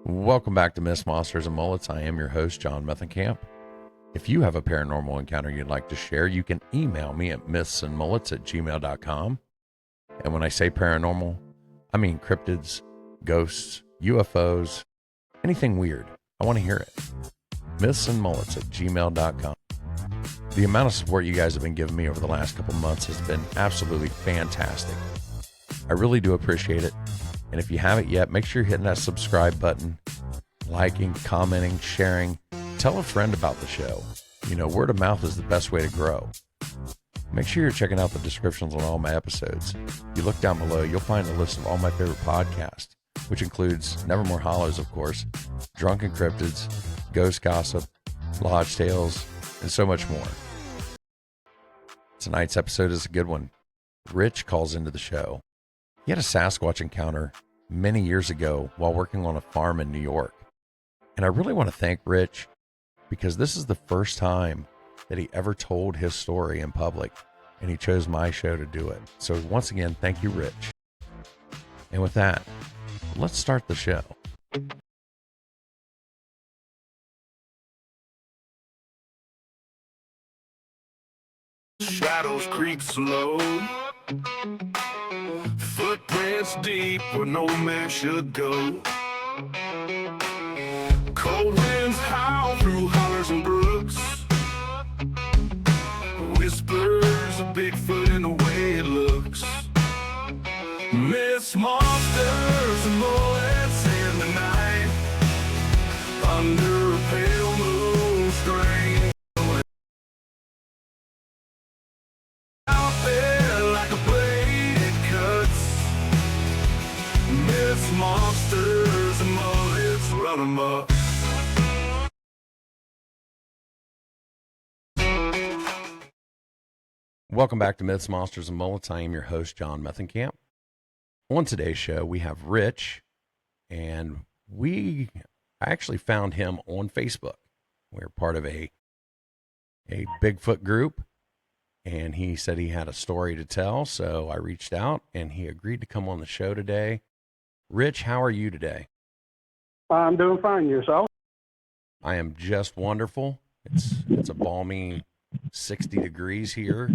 Welcome back to Myths, Monsters, and Mullets. I am your host, John Methencamp. If you have a paranormal encounter you'd like to share, you can email me at mythsandmullets@gmail.com. And when I say paranormal, I mean cryptids, ghosts, UFOs, anything weird. I want to hear it. mythsandmullets@gmail.com. The amount of support you guys have been giving me over the last couple months has been absolutely fantastic. I really do appreciate it. And if you haven't yet, make sure you're hitting that subscribe button, liking, commenting, sharing. Tell a friend about the show. You know, word of mouth is the best way to grow. Make sure you're checking out the descriptions on all my episodes. If you look down below, you'll find a list of all my favorite podcasts, which includes Nevermore Hollows, of course, Drunken Cryptids, Ghost Gossip, Lodge Tales, and so much more. Tonight's episode is a good one. Rich calls into the show. He had a Sasquatch encounter many years ago while working on a farm in New York. And I really want to thank Rich because this is the first time that he ever told his story in public, and he chose my show to do it. So once again, thank you, Rich. And with that, let's start the show. Shadows creep slow, footprints deep where no man should go. Cold winds howl through hollers and brooks, whispers of Bigfoot in the way it looks. Myths, monsters, and mullets in the night, under a pale moon strange. Monsters and mullets run amok. Welcome back to Myths, Monsters, and Mullets. I am your host, John Methencamp. On today's show, we have Rich, and I actually found him on Facebook. We're part of a Bigfoot group, and he said he had a story to tell, so I reached out, and he agreed to come on the show today. Rich, how are you today? I'm doing fine. Yourself? I am just wonderful. It's a balmy 60 degrees here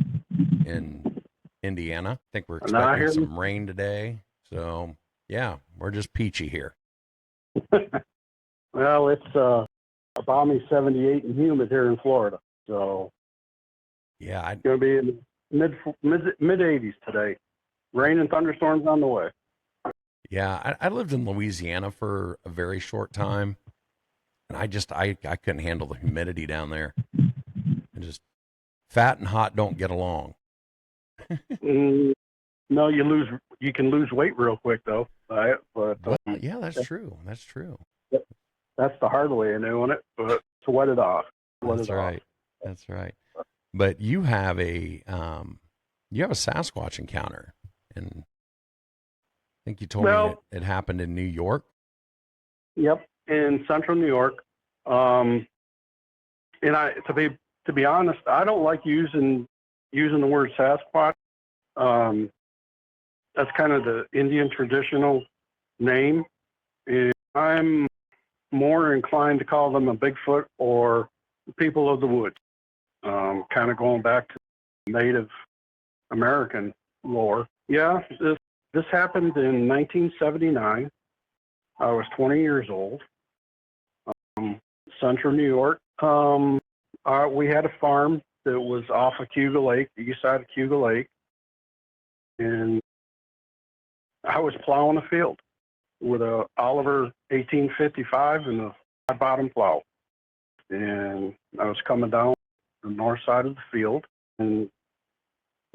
in Indiana. I think we're expecting some rain today. So, yeah, we're just peachy here. Well, it's a balmy 78 and humid here in Florida. So, yeah, it's going to be in mid 80s today. Rain and thunderstorms on the way. Yeah, I lived in Louisiana for a very short time, and I couldn't handle the humidity down there. And just fat and hot don't get along. No, you can lose weight real quick though. Right? But yeah, that's true. That's true. That's the hard way of doing it. But sweat it off. That's right. That's right. But you have a Sasquatch encounter, and I think you told me it happened in New York. Yep, in central New York. And to be honest, I don't like using the word Sasquatch. That's kind of the Indian traditional name. And I'm more inclined to call them a Bigfoot or people of the woods. Kind of going back to Native American lore. Yeah, This happened in 1979. I was 20 years old. Central New York. We had a farm that was off of Cuba Lake, the east side of Cuba Lake. And I was plowing a field with a Oliver 1855 and a bottom plow. And I was coming down the north side of the field. And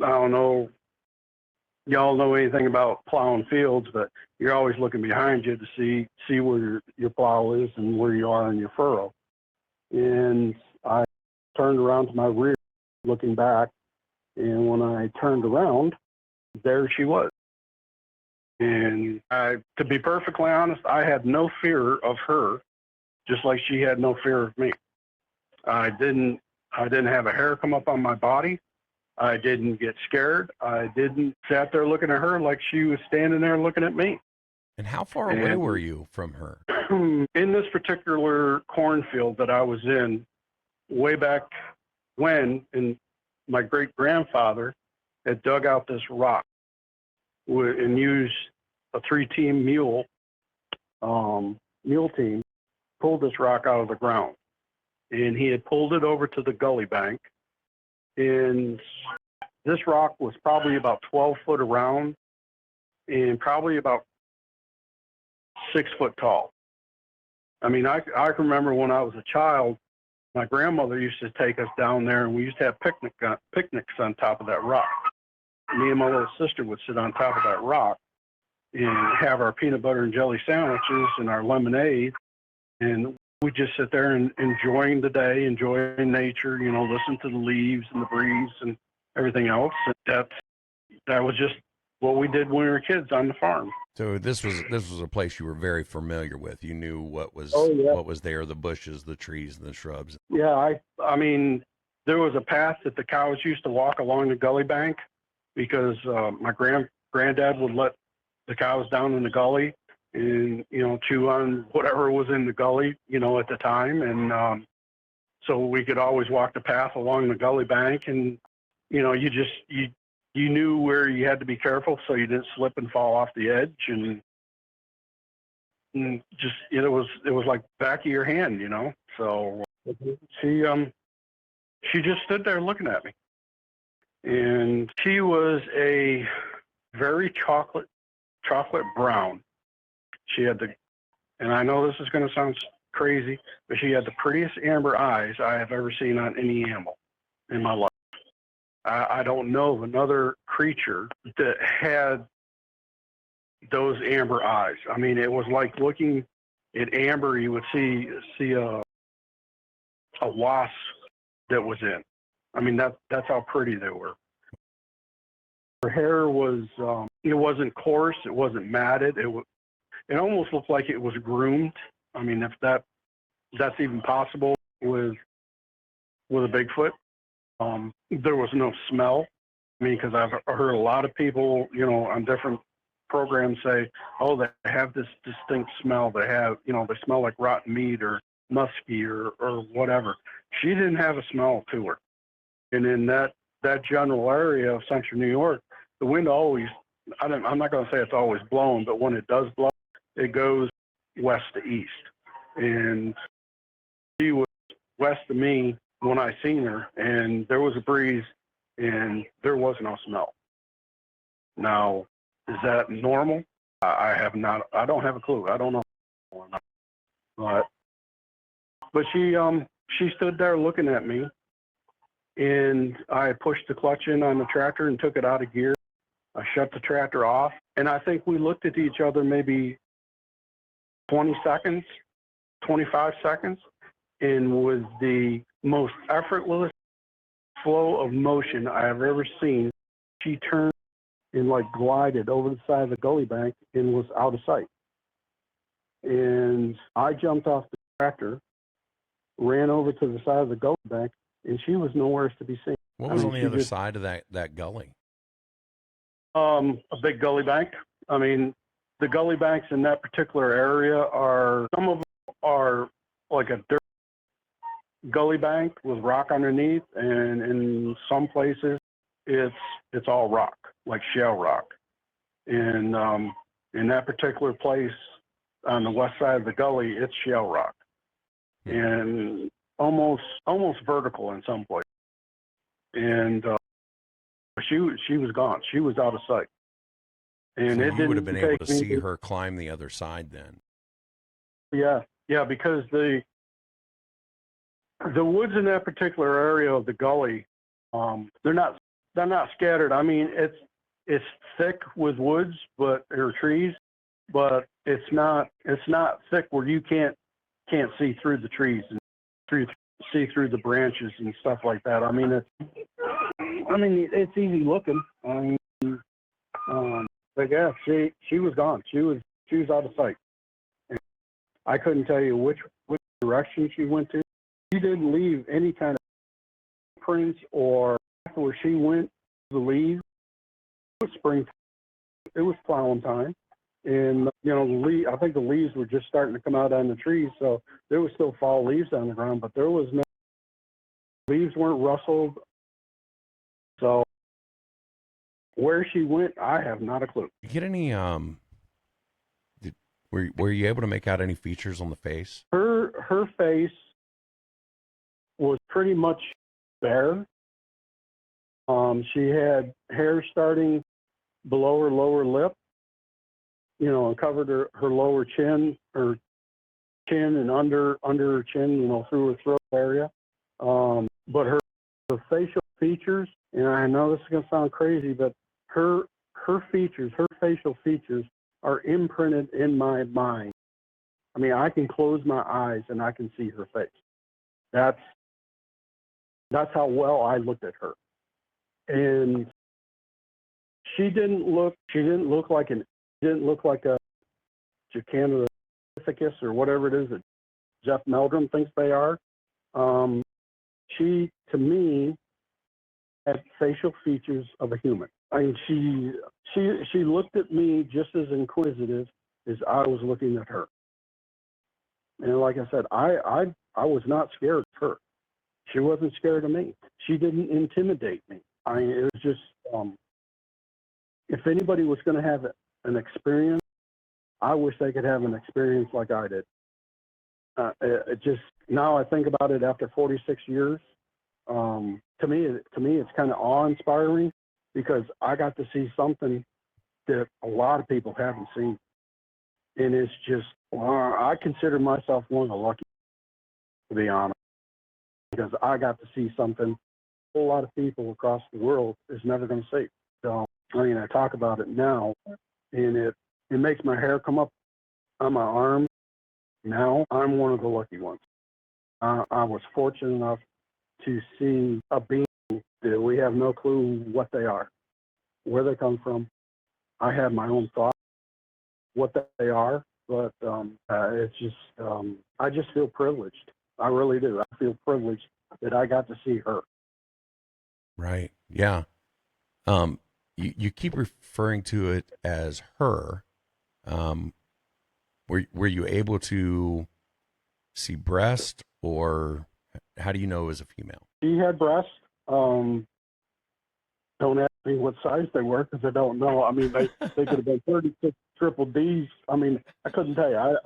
I don't know, y'all know anything about plowing fields, but you're always looking behind you to see where your plow is and where you are in your furrow. And I turned around to my rear, looking back, and when I turned around, there she was. And to be perfectly honest, I had no fear of her, just like she had no fear of me. I didn't have a hair come up on my body. I didn't get scared. I didn't sat there looking at her like she was standing there looking at me. And how far away were you from her? In this particular cornfield that I was in, way back when, and my great-grandfather had dug out this rock and used a 3-team mule team, pulled this rock out of the ground. And he had pulled it over to the gully bank. And this rock was probably about 12 foot around and probably about 6 foot tall. I mean, I remember when I was a child, my grandmother used to take us down there, and we used to have picnics on top of that rock. Me and my little sister would sit on top of that rock and have our peanut butter and jelly sandwiches and our lemonade, and we'd just sit there and enjoying the day, enjoying nature, you know, listen to the leaves and the breeze and everything else. And that was just what we did when we were kids on the farm. So this was a place you were very familiar with. You knew what was there, the bushes, the trees, and the shrubs. Yeah, I mean, there was a path that the cows used to walk along the gully bank because my granddad would let the cows down in the gully and, you know, chew on whatever was in the gully, you know, at the time. And so we could always walk the path along the gully bank, and, you know, you knew where you had to be careful so you didn't slip and fall off the edge, and just, it was like back of your hand, you know. So she just stood there looking at me, and she was a very chocolate brown. She had and I know this is going to sound crazy, but she had the prettiest amber eyes I have ever seen on any animal in my life. I don't know of another creature that had those amber eyes. I mean, it was like looking at amber, you would see a wasp that was in. I mean, that's how pretty they were. Her hair was, it wasn't coarse, it wasn't matted. It almost looked like it was groomed. I mean, if that's even possible with a Bigfoot. There was no smell. I mean, because I've heard a lot of people, you know, on different programs say, oh, they have this distinct smell. They smell like rotten meat or musky or whatever. She didn't have a smell to her. And in that general area of central New York, the wind always, I'm not going to say it's always blowing, but when it does blow, it goes west to east. And she was west of me when I seen her, and there was a breeze, and there was no smell. Now, is that normal? I don't have a clue. I don't know. But she stood there looking at me, and I pushed the clutch in on the tractor and took it out of gear. I shut the tractor off, and I think we looked at each other maybe 20 seconds, 25 seconds, and with the most effortless flow of motion I have ever seen, she turned and like glided over the side of the gully bank and was out of sight. And I jumped off the tractor, ran over to the side of the gully bank, and she was nowhere to be seen. What was on the other side of that gully? A big gully bank. I mean, the gully banks in that particular area some of them are like a dirt gully bank with rock underneath, and in some places it's all rock, like shale rock. And in that particular place on the west side of the gully, it's shale rock, and almost vertical in some places. And she was gone. She was out of sight. And so it you would have been able to see me her climb the other side then. Yeah, because the woods in that particular area of the gully, they're not scattered. I mean, it's thick with woods, or trees, but it's not thick where you can't see through the trees and see through the branches and stuff like that. I mean, it's easy looking. But yeah, she was gone. She was out of sight. And I couldn't tell you which direction she went to. She didn't leave any kind of prints or where she went to leave. It was springtime. It was plowing time. And, you know, I think the leaves were just starting to come out on the trees, so there was still fall leaves on the ground, but there was no, leaves weren't rustled. So where she went, I have not a clue. You get any, were you able to make out any features on the face? Her face was pretty much bare. She had hair starting below her lower lip, you know, and covered her lower chin, her chin and under her chin, you know, through her throat area. But her facial features, and I know this is going to sound crazy, but her features, her facial features are imprinted in my mind. I mean, I can close my eyes and I can see her face. That's how well I looked at her. And she didn't look like a Jacanthropithecus or whatever it is that Jeff Meldrum thinks they are. She, to me, had facial features of a human. I mean, she looked at me just as inquisitive as I was looking at her. And like I said, I was not scared of her. She wasn't scared of me. She didn't intimidate me. I mean, it was just, if anybody was going to have an experience, I wish they could have an experience like I did. It just, now I think about it after 46 years, to me, it's kind of awe-inspiring because I got to see something that a lot of people haven't seen. And it's just, I consider myself one of the lucky, to be honest, because I got to see something a whole lot of people across the world is never going to see. So, I mean, I talk about it now, and it makes my hair come up on my arm. Now I'm one of the lucky ones. I was fortunate enough to see a being that we have no clue what they are, where they come from. I have my own thoughts what they are, but it's just, I just feel privileged. I really do. I feel privileged that I got to see her. Right. Yeah. You keep referring to it as her. Were you able to see breast, or how do you know it was a female? She had breasts. Don't ask me what size they were because I don't know. I mean, they could have been 36 triple Ds. I mean, I couldn't tell you.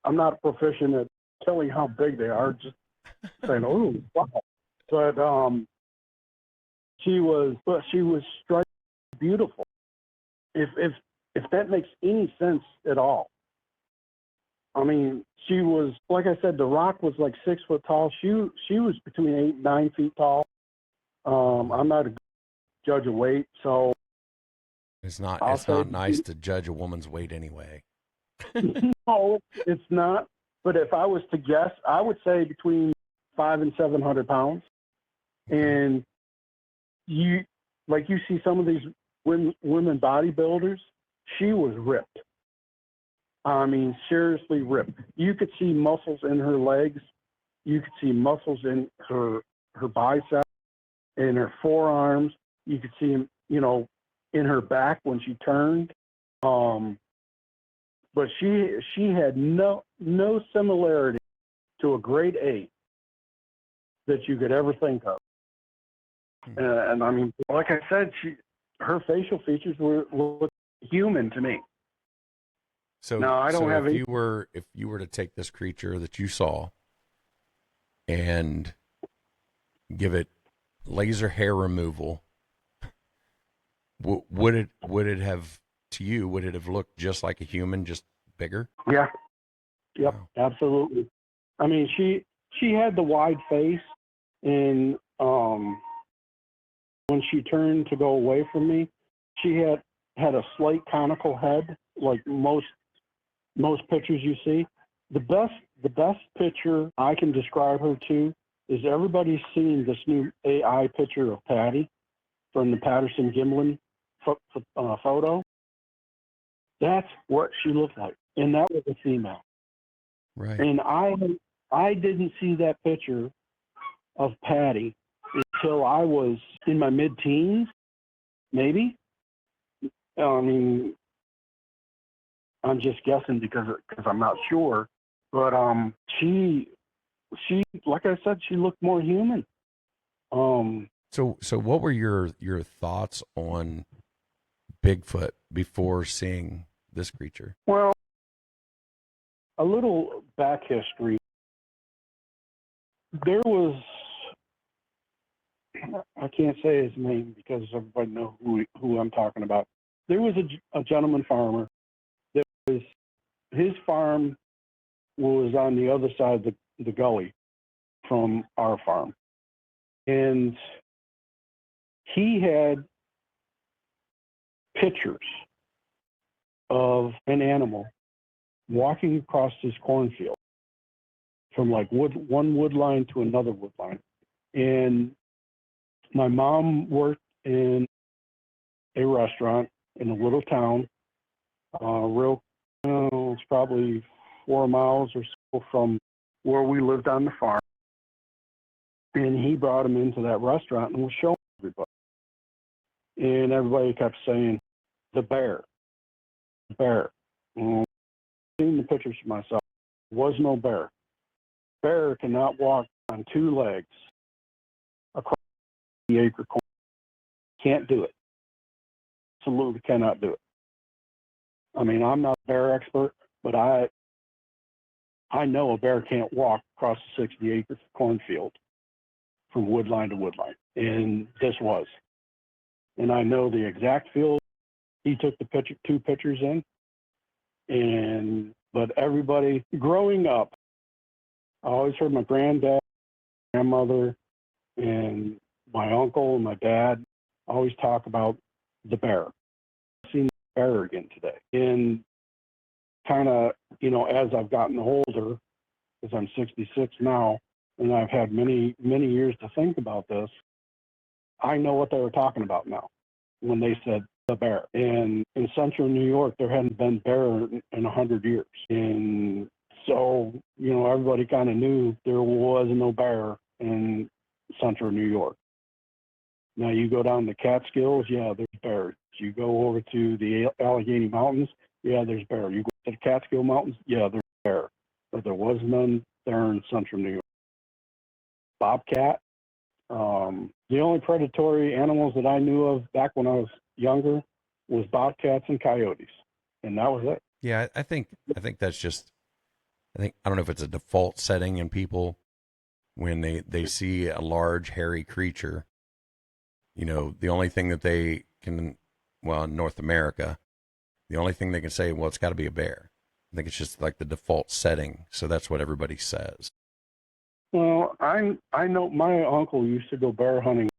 I'm not proficient at telling how big they are. Just saying, oh, wow. But she was strikingly beautiful. If that makes any sense at all. I mean, she was, like I said, the rock was like 6 foot tall. She was between 8 and 9 feet tall. I'm not a judge of weight, so it's not nice to judge a woman's weight anyway. No, it's not. But if I was to guess, I would say between 500 and 700 pounds. And you see some of these women bodybuilders. She was ripped. I mean, seriously ripped. You could see muscles in her legs. You could see muscles in her biceps, in her forearms. You could see them, you know, in her back when she turned. But she had no similarity to a grade A that you could ever think of. And I mean, like I said, her facial features were human to me. So now I don't have. If you were to take this creature that you saw and give it laser hair removal, would it have looked just like a human, just bigger? Yeah. Yep. Wow. Absolutely. I mean, she had the wide face, and when she turned to go away from me, she had a slight conical head, like most pictures you see. The best picture I can describe her to is everybody's seen this new AI picture of Patty from the Patterson-Gimlin photo. That's what she looked like, and that was a female. Right. And I didn't see that picture of Patty until I was in my mid-teens, maybe. I mean, I'm just guessing because I'm not sure. But she like I said, she looked more human. So what were your thoughts on Bigfoot before seeing this creature? Well, a little back history. There was, I can't say his name because everybody knows who I'm talking about. There was a gentleman farmer. His farm was on the other side of the gully from our farm. And he had pictures of an animal walking across his cornfield from like one wood line to another wood line. And my mom worked in a restaurant in a little town, it's probably 4 miles or so from where we lived on the farm. And he brought him into that restaurant and was showing everybody. And everybody kept saying, the bear, the bear. And I've seen the pictures for myself. There was no bear. Bear cannot walk on 2 legs across the acre corn. Can't do it. Absolutely cannot do it. I mean, I'm not a bear expert, but I know a bear can't walk across a 60-acre cornfield from wood line to wood line. And this was. And I know the exact field he took the 2 pictures in. But everybody growing up, I always heard my granddad, grandmother, and my uncle and my dad always talk about the bear. I've seen the bear again today. And kind of, as I've gotten older, because I'm 66 now, and I've had many, many years to think about this, I know what they were talking about now when they said the bear. And in central New York, there hadn't been bear in 100 years. And so, everybody kind of knew there was no bear in central New York. Now you go down the Catskills, yeah, there's bears. You go over to the Allegheny Mountains, yeah, there's bear. You go to the Catskill Mountains, yeah, there's bear. But there was none there in central New York. Bobcat. The only predatory animals that I knew of back when I was younger was bobcats and coyotes, and that was it. Yeah, I think that's just, I don't know if it's a default setting in people when they see a large hairy creature. The only thing that they can, well, in North America, the only thing they can say, well, it's got to be a bear. I think it's just like the default setting, so that's what everybody says. Well, I know my uncle used to go bear hunting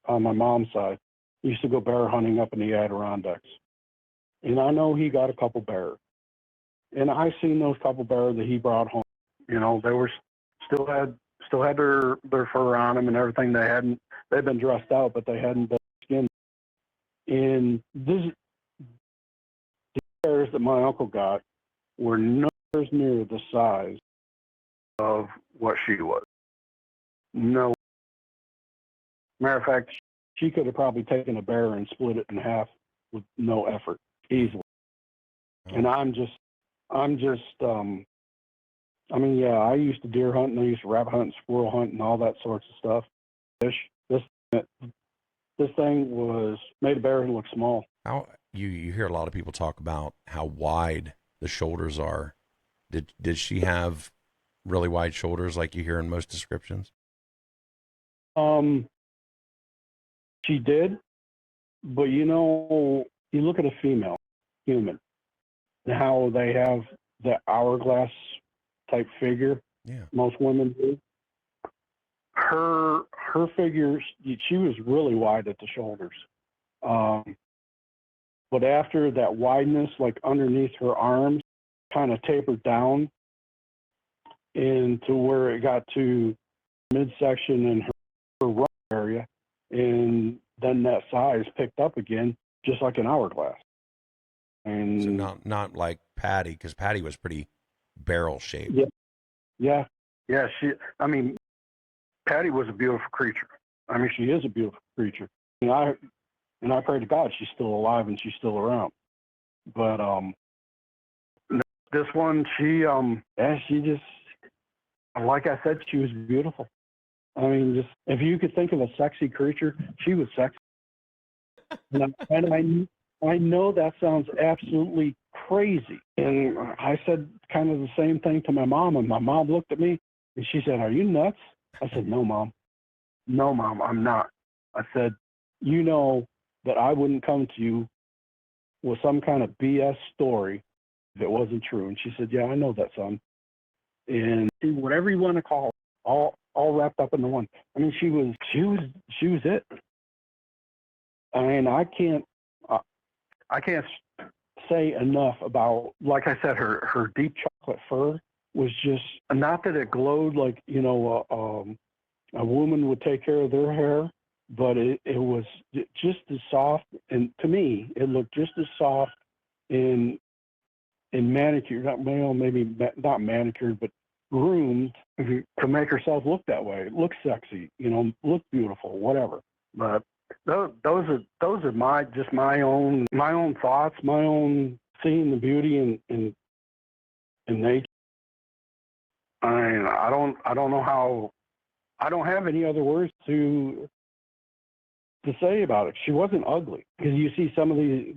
on my mom's side. He used to go bear hunting up in the Adirondacks. And I know he got a couple bears. And I seen those couple bears that he brought home. They were still had their fur on them and everything. They'd been dressed out, but they hadn't been skinned. And the bears that my uncle got were nowhere near the size of what she was. No. Matter of fact, she could have probably taken a bear and split it in half with no effort, easily. And I used to deer hunt and I used to rabbit hunt and squirrel hunt and all that sorts of stuff. This thing made a bear look small. How you hear a lot of people talk about how wide the shoulders are. Did she have really wide shoulders like you hear in most descriptions? She did, but you look at a female human and how they have the hourglass type figure. Yeah. Most women do. Her figure, she was really wide at the shoulders. But after that wideness, like underneath her arms, kind of tapered down into where it got to midsection in her rump area, and then that size picked up again, just like an hourglass. And so not like Patty, because Patty was pretty barrel shaped. Yeah. Patty was a beautiful creature. She is a beautiful creature. And I pray to God she's still alive and she's still around. But This one, she just, like I said, she was beautiful. I mean, just if you could think of a sexy creature, she was sexy. And I know that sounds absolutely crazy. And I said kind of the same thing to my mom, and my mom looked at me and she said, "Are you nuts?" I said, "No, Mom. No, Mom, I'm not." I said, "You know that I wouldn't come to you with some kind of BS story if it wasn't true." And she said, "Yeah, I know that, son." And whatever you want to call it, all wrapped up into one. I mean, she was it. I mean, I can't say enough about, like I said, her deep chocolate fur was just, not that it glowed like, you know, a woman would take care of their hair, but it was just as soft, and to me, it looked just as soft in manicured, maybe not manicured, but groomed to make herself look that way. Look sexy, you know, look beautiful, whatever. But those are my own thoughts, my own seeing the beauty in nature. I mean, I don't know how. I don't have any other words to say about it. She wasn't ugly, because you see some of the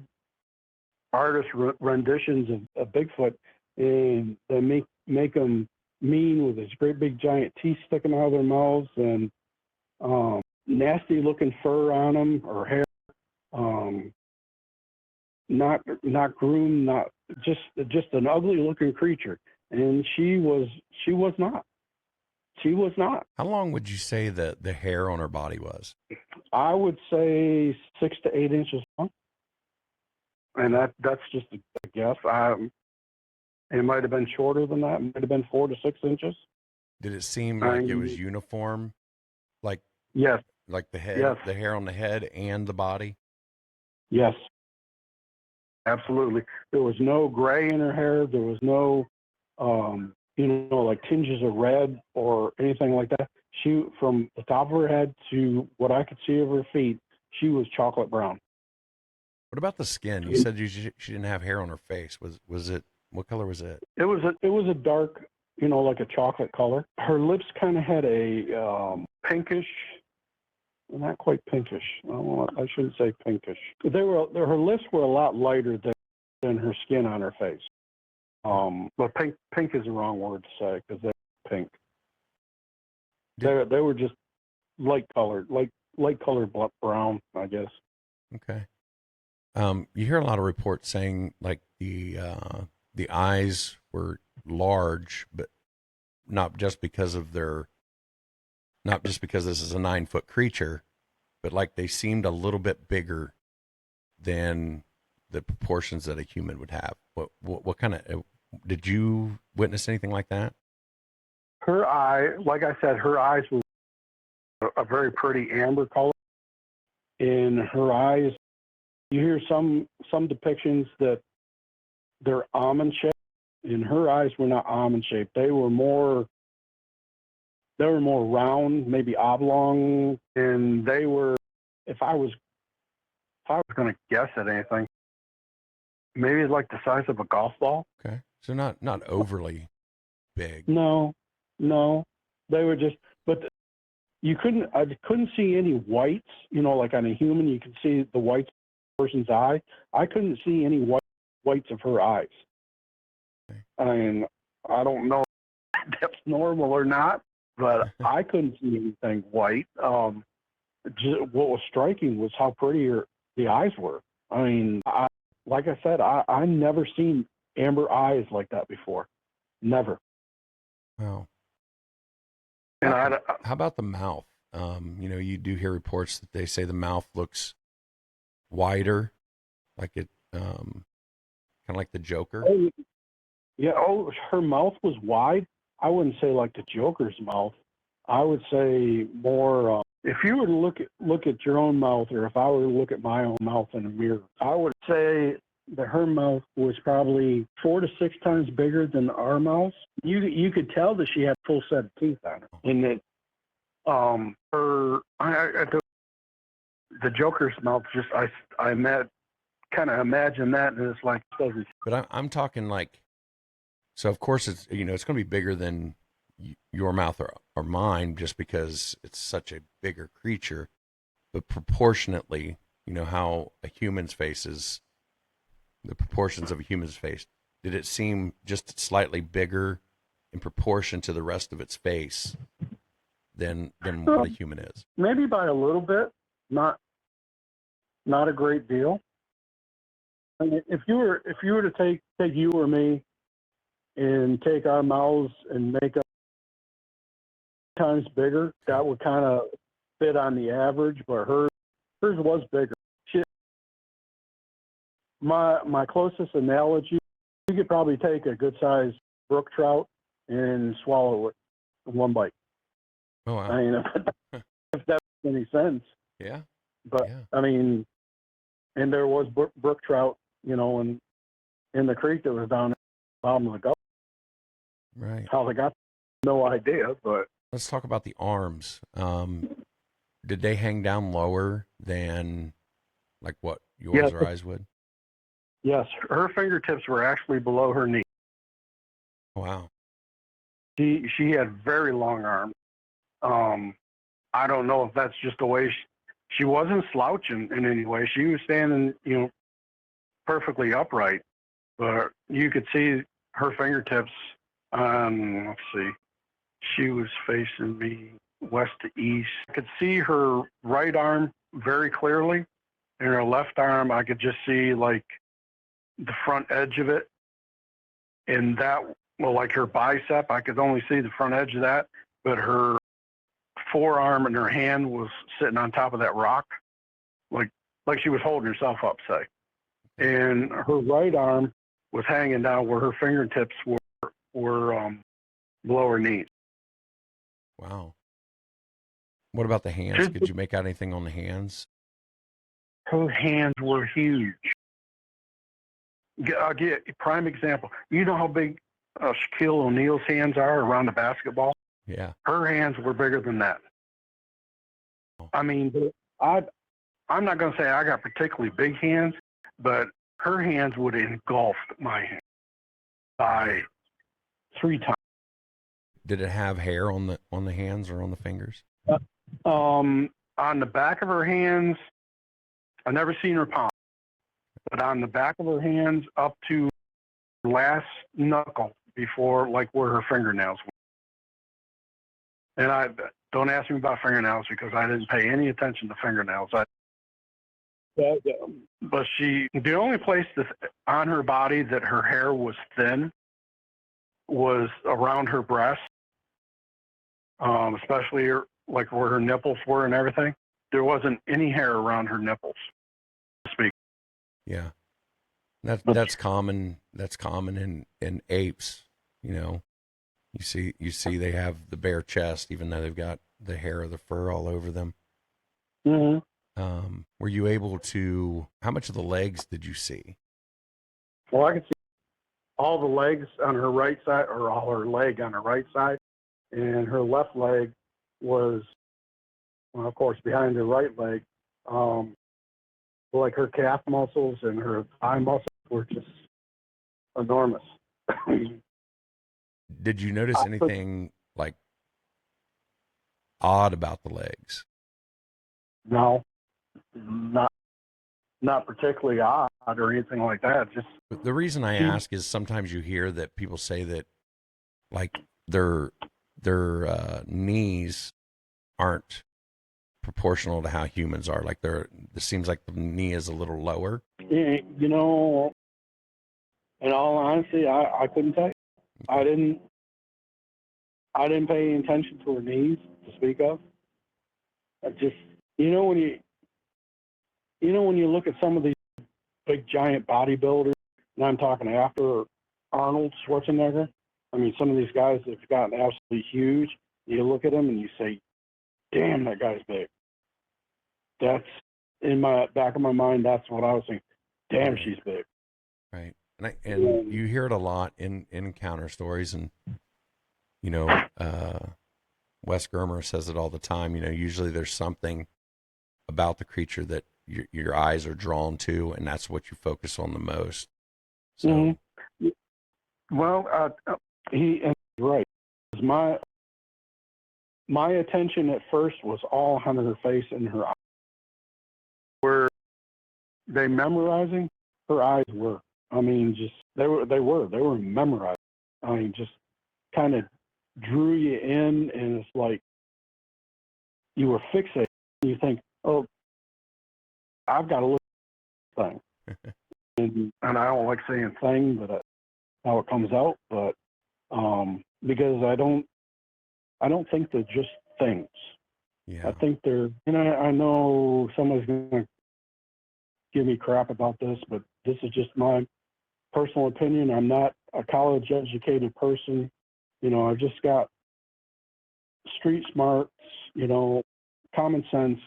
artist renditions of Bigfoot, and they make them mean with this great big giant teeth sticking out of their mouths, and nasty looking fur on them or hair, not groomed, not just an ugly looking creature. And she was not. She was not. How long would you say that the hair on her body was? I would say 6 to 8 inches long, and that's just a guess. It might have been shorter than that. It might have been 4 to 6 inches. Did it seem like it was uniform? Like, yes. Like the head, yes. The hair on the head and the body? Yes. Absolutely. There was no gray in her hair. There was no, like tinges of red or anything like that. She, from the top of her head to what I could see of her feet, she was chocolate brown. What about the skin? You said she didn't have hair on her face. Was it, what color was it? It was a dark, like a chocolate color. Her lips kind of had a pinkish, not quite pinkish. I shouldn't say pinkish. Her lips were a lot lighter than her skin on her face. But pink is the wrong word to say, because they're pink. They were just light colored brown, I guess. Okay. You hear a lot of reports saying like the eyes were large, but not just because this is a 9-foot creature, but like they seemed a little bit bigger than the proportions that a human would have. What kind of, did you witness anything like that? Her eye, like I said, her eyes were a very pretty amber color. In her eyes, you hear some depictions that they're almond shaped. And her eyes were not almond shaped. They were more round, maybe oblong, and they were, if I was going to guess at anything, maybe like the size of a golf ball. Okay. So not overly big. No. They were just, but I couldn't see any whites, like on a human, you can see the whites of a person's eye. I couldn't see any whites of her eyes. Okay. I mean, I don't know if that's normal or not, but I couldn't see anything white. What was striking was how pretty the eyes were. I mean, like I said, I never seen amber eyes like that before. Never. Wow. And how about the mouth? You do hear reports that they say the mouth looks wider, like it, kind of like the Joker. Yeah. Oh, her mouth was wide. I wouldn't say like the Joker's mouth. I would say more. If you were to look at your own mouth, or if I were to look at my own mouth in a mirror, I would say that her mouth was probably 4 to 6 times bigger than our mouths. You could tell that she had a full set of teeth on her, and that the Joker's mouth, just I kind of imagine that, and it's like doesn't. But I'm talking like So of course it's it's going to be bigger than your mouth or mine, just because it's such a bigger creature. But proportionately, how a human's face is, the proportions of a human's face. Did it seem just slightly bigger in proportion to the rest of its face than what a human is? Maybe by a little bit, not a great deal. I mean, if you were to take you or me and take our mouths and make them times bigger, that would kind of fit on the average. But hers was bigger. My closest analogy, you could probably take a good sized brook trout and swallow it in one bite. Oh wow! I mean, if that makes any sense. Yeah. But yeah. I mean, and there was brook trout, in the creek that was down at the bottom of the Gulf. Right. How they got, no idea. But let's talk about the arms. Did they hang down lower than like what yours or eyes would? Yes, her fingertips were actually below her knee. Wow. She had very long arms. I don't know if that's just the way she wasn't slouching in any way. She was standing, perfectly upright, but you could see her fingertips. Let's see. She was facing me west to east. I could see her right arm very clearly, and her left arm I could just see like the front edge of it, and that, well, like her bicep, I could only see the front edge of that, but her forearm and her hand was sitting on top of that rock, like she was holding herself up, say. And her right arm was hanging down where her fingertips were below her knees. Wow. What about the hands? Could you make out anything on the hands? Her hands were huge. I'll get a prime example. You know how big Shaquille O'Neal's hands are around the basketball? Yeah. Her hands were bigger than that. I mean, I'm not going to say I got particularly big hands, but her hands would engulf my hand by 3 times. Did it have hair on the hands or on the fingers? On the back of her hands, I've never seen her palm, but on the back of her hands up to last knuckle before, like where her fingernails were. And I don't ask me about fingernails because I didn't pay any attention to fingernails. But the only place on her body that her hair was thin was around her breast, especially like where her nipples were and everything. There wasn't any hair around her nipples, to speak. Yeah, that's common. That's common in apes. You see they have the bare chest, even though they've got the hair or the fur all over them. Mm-hmm. Were you able to? How much of the legs did you see? Well, I could see all the legs on her right side, or all her leg on her right side, and her left leg was, well, of course, behind her right leg. Like her calf muscles and her thigh muscles were just enormous. Did you notice anything like odd about the legs? No, not particularly odd or anything like that. Just the reason I ask is sometimes you hear that people say that like their knees aren't proportional to how humans are. Like it seems like the knee is a little lower. In all honesty, I couldn't tell you. I didn't pay any attention to her knees to speak of. I just, when you look at some of these big giant bodybuilders, and I'm talking after Arnold Schwarzenegger. I mean, some of these guys have gotten absolutely huge. You look at them and you say, "Damn, that guy's big." That's in my back of my mind. That's what I was thinking. Damn, she's big. Right. And you hear it a lot in encounter stories, and Wes Germer says it all the time. Usually there's something about the creature that your eyes are drawn to, and that's what you focus on the most. So, Well, and he's right. My attention at first was all on her face and her eyes. Were they memorizing? Her eyes were. I mean, just they were memorizing. I mean, just kind of drew you in, and it's like you were fixated. You think, oh, I've got to look at this thing. and I don't like saying thing, but how it comes out. But because I don't think they're just things. Yeah. I think they're, and I know somebody's going to give me crap about this, but this is just my personal opinion. I'm not a college educated person. I've just got street smarts, common sense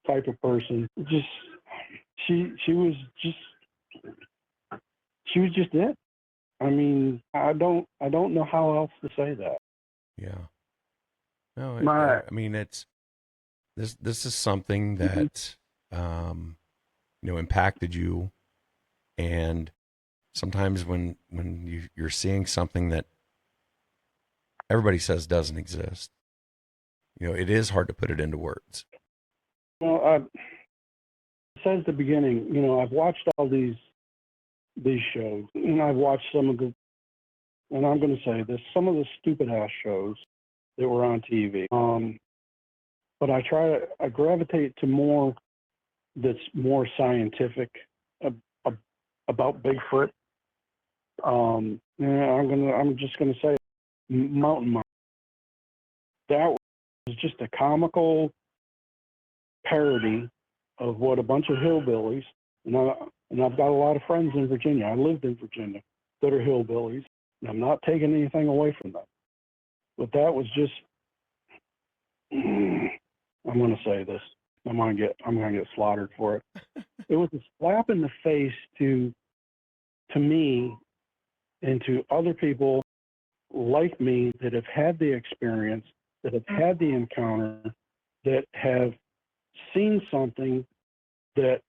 type of person. Just, she was just it. I mean, I don't know how else to say that. Yeah. No, I mean, it's this is something that impacted you, and sometimes when you're seeing something that everybody says doesn't exist, it is hard to put it into words. Well, since the beginning, I've watched all these shows, and I've watched some of the, and I'm going to say this, some of the stupid ass shows that were on TV. But I gravitate to more that's more scientific about Bigfoot. I'm just gonna say Mountain Mom. That was just a comical parody of what a bunch of hillbillies, and I've got a lot of friends in Virginia. I lived in Virginia that are hillbillies, and I'm not taking anything away from them. But that was just, I'm going to say this. I'm going to get slaughtered for it. It was a slap in the face to me and to other people like me that have had the experience, that have had the encounter, that have seen something that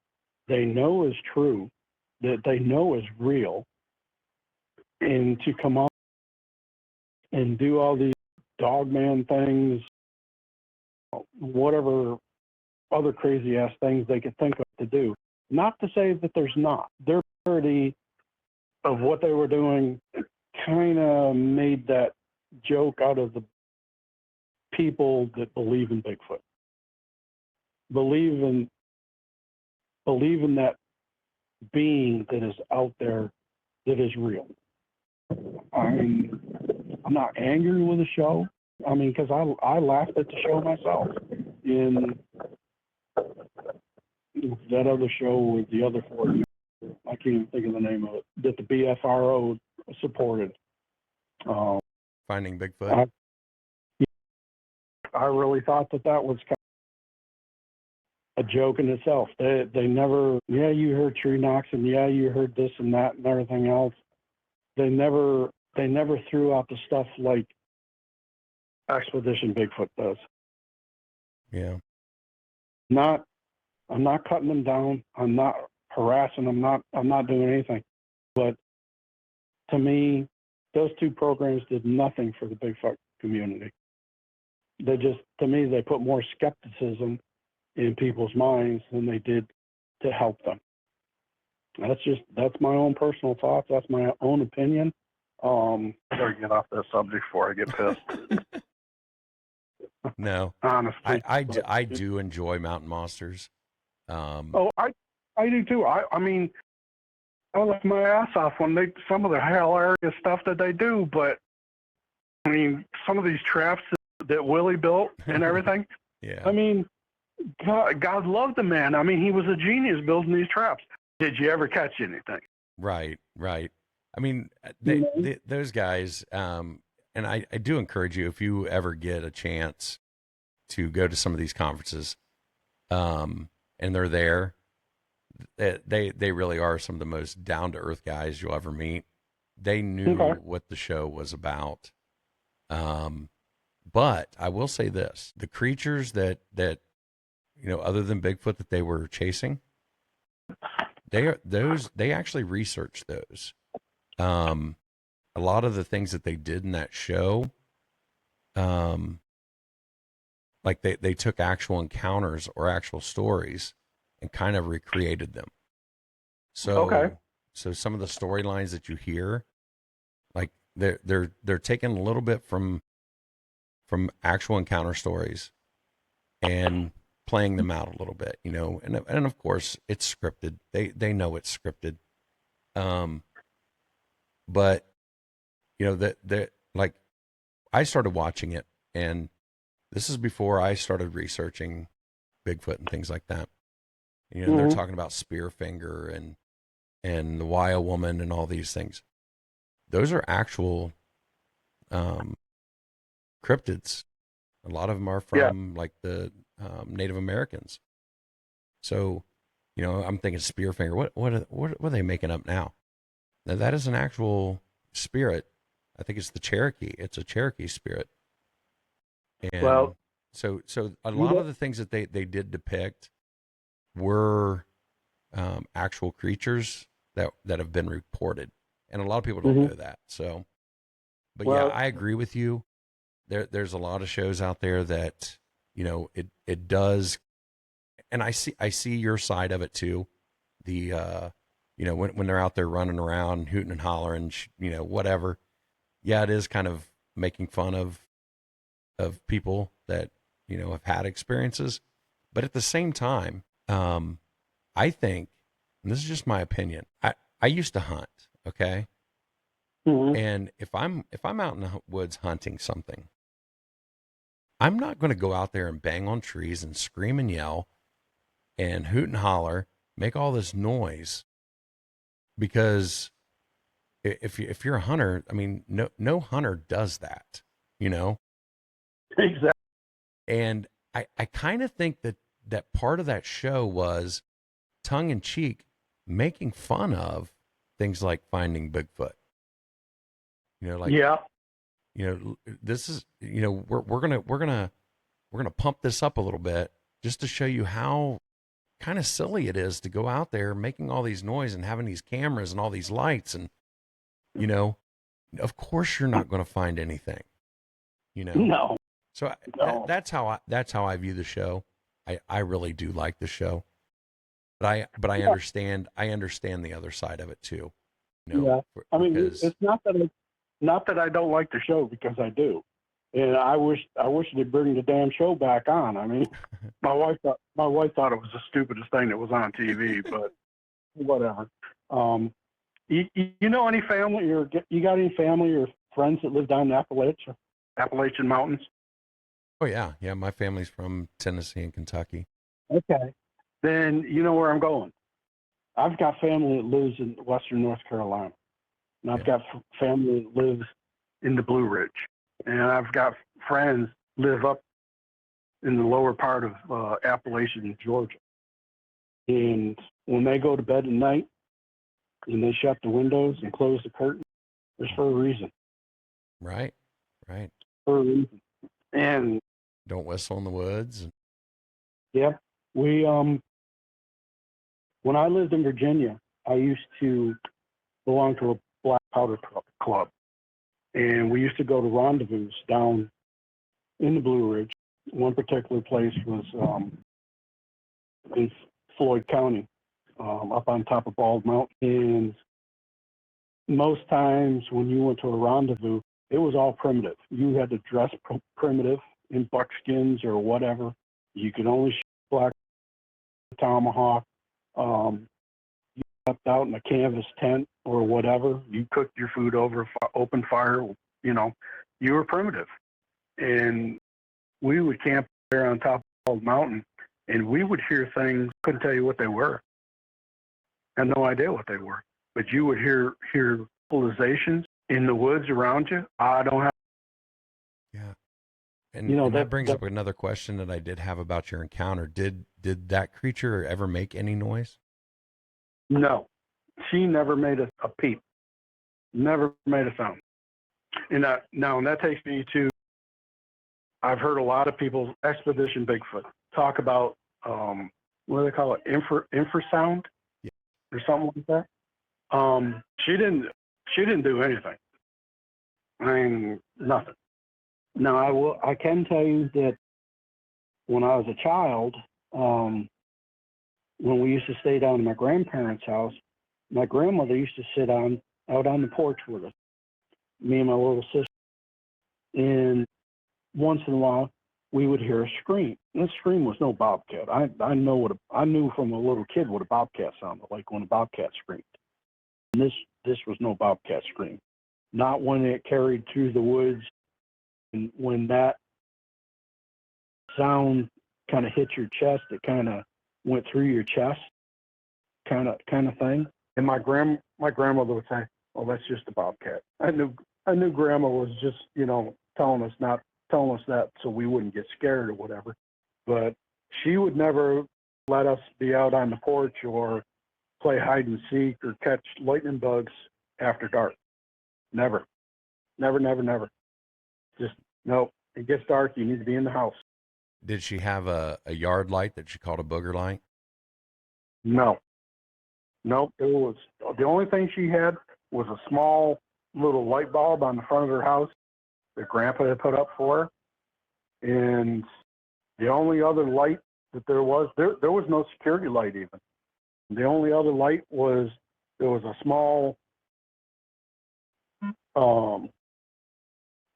they know is true, that they know is real, and to come up and do all these dogman things, whatever other crazy ass things they could think of to do. Not to say that there's not. Their parody of what they were doing kind of made that joke out of the people that believe in Bigfoot. Believe in that being that is out there that is real. I mean, I'm not angry with the show. I mean, because I laughed at the show myself. In that other show with the other four, I can't even think of the name of it, that the BFRO supported. Finding Bigfoot. I really thought that was kind of a joke in itself. They never, you heard tree knocks, and you heard this and that and everything else. They never threw out the stuff like Expedition Bigfoot does. Yeah. I'm not cutting them down. I'm not harassing them. I'm not doing anything. But to me, those two programs did nothing for the Bigfoot community. To me, they put more skepticism in people's minds than they did to help them. That's my own personal thoughts. That's my own opinion. I gotta get off that subject before I get pissed. No, honestly, I do enjoy mountain monsters. I do too. I mean, I laugh my ass off when some of the hilarious stuff that they do. But I mean, some of these traps that Willie built and everything. Yeah. I mean, God loved the man. I mean, he was a genius building these traps. Did you ever catch anything? Right. I mean, those guys, and I do encourage you, if you ever get a chance to go to some of these conferences, and they're there, they really are some of the most down-to-earth guys you'll ever meet. They knew what the show was about. But I will say this, the creatures that other than Bigfoot that they were chasing, they actually researched those. a lot of the things that they did in that show, um, like they took actual encounters or actual stories and kind of recreated them. Okay. So some of the storylines that you hear, like they're taking a little bit from actual encounter stories and playing them out a little bit, you know, and of course it's scripted. They know it's scripted. Um, but you know that like I started watching it, and this is before I started researching Bigfoot and things like that. You know, they're Mm-hmm. talking about Spearfinger and the Waiya woman and all these things. Those are actual cryptids. A lot of them are Yeah. from like the Native Americans. So, you know, I'm thinking Spearfinger. What are they making up now? Now that is an actual spirit. I think it's the Cherokee. It's a Cherokee spirit. And Well, so a you lot know, of the things that they did depict were actual creatures that have been reported, and a lot of people don't hmm know that. So, but yeah, well, I agree with you. There's a lot of shows out there that, you know, it does, and I see your side of it too. The you know, when they're out there running around hooting and hollering, you know, whatever. Yeah, it is kind of making fun of people that, you know, have had experiences, but at the same time, I think, and this is just my opinion. I used to hunt, okay, hmm and if I'm out in the woods hunting something, I'm not going to go out there and bang on trees and scream and yell and hoot and holler, make all this noise, because if you're a hunter, I mean, no hunter does that, you know. exactly. And I kind of think that part of that show was tongue in cheek, making fun of things like finding Bigfoot. You know, like, Yeah. you know, this is, you know, we're gonna pump this up a little bit just to show you how kind of silly it is to go out there making all these noise and having these cameras and all these lights, and you know, of course you're not going to find anything, you know. No. So No. that's how I view the show. I really do like the show, but I Yeah. understand the other side of it too, you know, Yeah. I mean, because it's not that I don't like the show, because I do, and I wish they'd bring the damn show back on. I mean, my wife thought it was the stupidest thing that was on TV, but whatever. You know any family, or you got any family or friends that live down in Appalachian Mountains? oh yeah, my family's from Tennessee and Kentucky. Okay. Then you know where I'm going. I've got family that lives in western North Carolina, and I've Yeah. got family that lives in the Blue Ridge, and I've got friends live up in the lower part of Appalachian, Georgia. And when they go to bed at night and they shut the windows and close the curtains, it's for a reason. Right, right. For a reason. And Don't whistle in the woods. yeah, we when I lived in Virginia, I used to belong to a black powder club, and we used to go to rendezvous down in the Blue Ridge. One particular place was in Floyd County, up on top of Bald Mountain. And most times when you went to a rendezvous, it was all primitive. You had to dress primitive in buckskins or whatever. You could only shoot black tomahawk. You slept out in a canvas tent or whatever. You cooked your food over open fire. You know, you were primitive. And we would camp there on top of Bald Mountain, and we would hear things. Couldn't tell you what they were. Had no idea what they were. But you would hear vocalizations in the woods around you. I don't have. Yeah. You know And that brings that. up another question that I did have about your encounter. Did that creature ever make any noise? No, she never made a peep. Never made a sound. And that takes me to. I've heard a lot of people expedition Bigfoot talk about what do they call it, infrasound, Yeah. or something like that. She didn't do anything. I mean, nothing. Now, I can tell you that when I was a child, when we used to stay down at my grandparents' house, my grandmother used to sit out on the porch with us, me and my little sister. And once in a while, we would hear a scream. And this scream was no bobcat. I knew from a little kid what a bobcat sounded like when a bobcat screamed. And this was no bobcat scream. Not when it carried through the woods, and when that sound kind of hit your chest, it kind of went through your chest, kind of thing. And my grandmother would say, "Oh, that's just a bobcat." I knew Grandma was just, telling us that so we wouldn't get scared or whatever. But she would never let us be out on the porch or play hide and seek or catch lightning bugs after dark. Never. Just, no, it gets dark, you need to be in the house. Did she have a yard light that she called a booger light? No. Nope. It was the only thing she had was a small little light bulb on the front of her house that Grandpa had put up for her. And the only other light that there was no security light even. The only other light was there was a small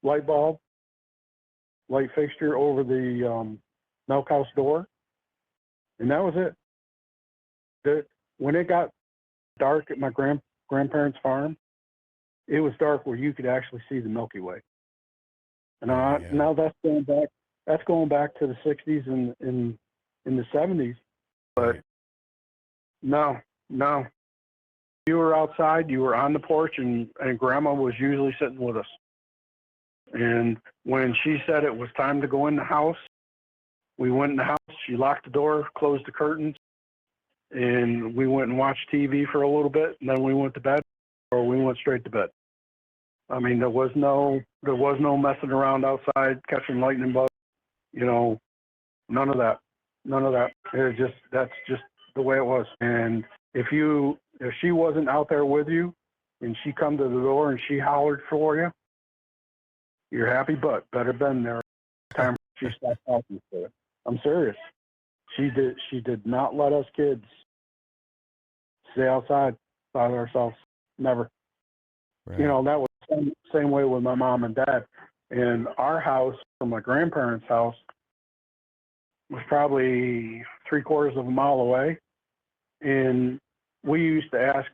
light fixture over the milk house door, and that was it. When it got dark at my grandparents' farm, it was dark where you could actually see the Milky Way. And now that's going back. That's going back to the '60s and in the '70s. But no. You were outside. You were on the porch, and Grandma was usually sitting with us. And when she said it was time to go in the house, we went in the house. She locked the door, closed the curtains, and we went and watched TV for a little bit, and then we went to bed, or we went straight to bed. I mean, there was no messing around outside catching lightning bugs, none of that. That's just the way it was. And if she wasn't out there with you, and she come to the door and she hollered for you, your happy butt better been there time she stopped talking to you. I'm serious. She did not let us kids stay outside by ourselves. Never. Right. That was the same way with my mom and dad. And our house, from my grandparents' house, was probably 3/4 of a mile away. And we used to ask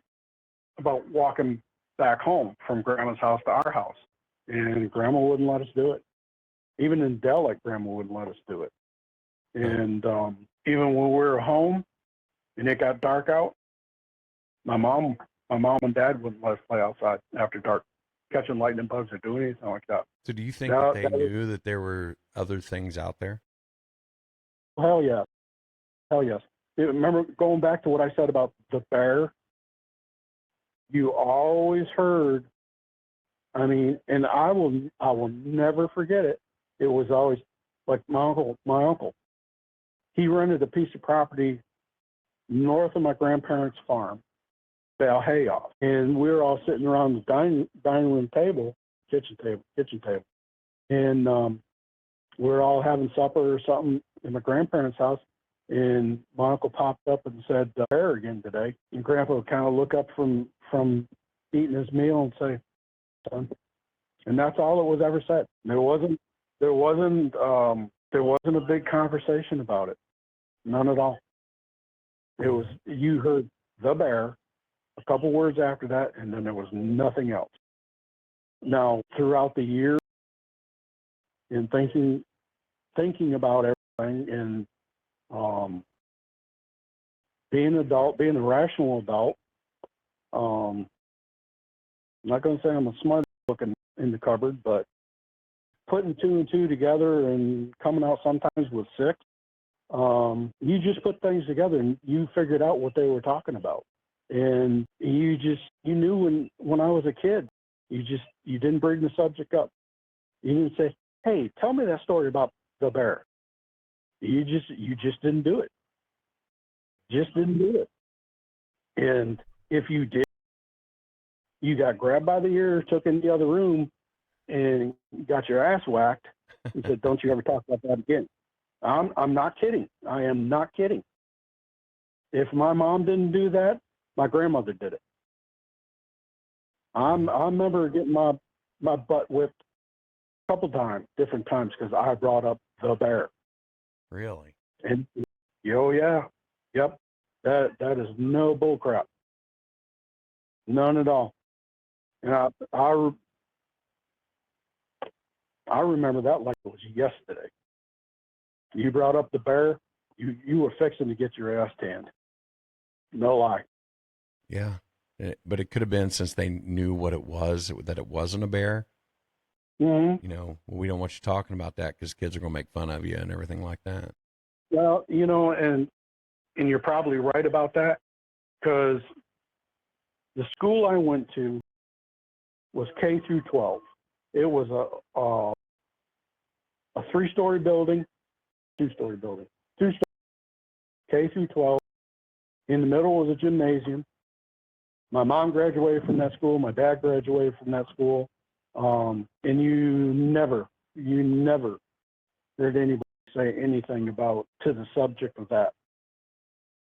about walking back home from Grandma's house to our house. And Grandma wouldn't let us do it. Even in Delic, Grandma wouldn't let us do it. And even when we were home and it got dark out, my mom and dad wouldn't let us play outside after dark, catching lightning bugs or doing anything like that. So do you think that they knew that there were other things out there? Hell yeah. Hell yes. Remember going back to what I said about the bear? You always heard, and I will never forget it. It was always like my uncle. He rented a piece of property north of my grandparents' farm, bale hay off. And we were all sitting around the dining room table, kitchen table. And we were all having supper or something in my grandparents' house. And my uncle popped up and said, "Bear again today." And Grandpa would kind of look up from eating his meal and say, "Son." And that's all that was ever said. There wasn't a big conversation about it. None at all. It was, you heard the bear, a couple words after that, and then there was nothing else. Now, throughout the year, in thinking about everything, and being a rational adult, I'm not going to say I'm a smart looking in the cupboard, but putting 2 and 2 together and coming out sometimes with 6, you just put things together and you figured out what they were talking about. And you knew when I was a kid, you didn't bring the subject up. You didn't say, "Hey, tell me that story about the bear." You just didn't do it. Just didn't do it. And if you did, you got grabbed by the ear, took in the other room, and got your ass whacked. He said, don't you ever talk about that again. I'm not kidding. I am not kidding. If my mom didn't do that, my grandmother did it. I remember getting my butt whipped a couple times, different times, because I brought up the bear. Really? And oh yeah, yep. That is no bull crap. None at all. And I remember that like it was yesterday. You brought up the bear, you were fixing to get your ass tanned. No lie. Yeah. But it could have been, since they knew what it was, that it wasn't a bear. Mm-hmm. You know, we don't want you talking about that because kids are going to make fun of you and everything like that. Well, you know, and you're probably right about that, because the school I went to was K through 12. It was a 3-story building, 2-story building, 2-story, K through 12. In the middle was a gymnasium. My mom graduated from that school. My dad graduated from that school. And you never heard anybody say anything to the subject of that.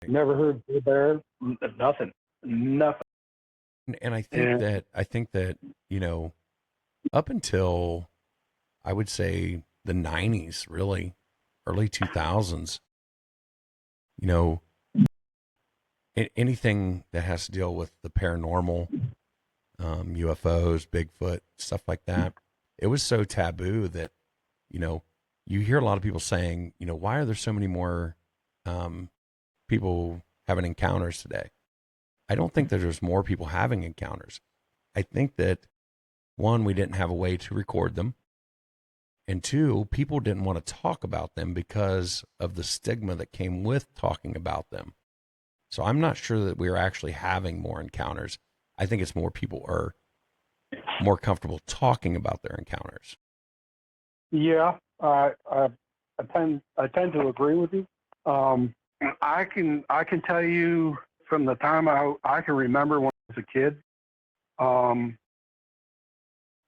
Never heard the bear, nothing. And I think that, you know, up until, I would say, the 90s, really, early 2000s, you know, anything that has to deal with the paranormal, UFOs, Bigfoot, stuff like that, it was so taboo that, you know, you hear a lot of people saying, you know, why are there so many more people having encounters today? I don't think that there's more people having encounters. I think that, one, we didn't have a way to record them. And two, people didn't want to talk about them because of the stigma that came with talking about them. So I'm not sure that we're actually having more encounters. I think it's more people are more comfortable talking about their encounters. Yeah, I tend to agree with you. I can tell you from the time I can remember when I was a kid,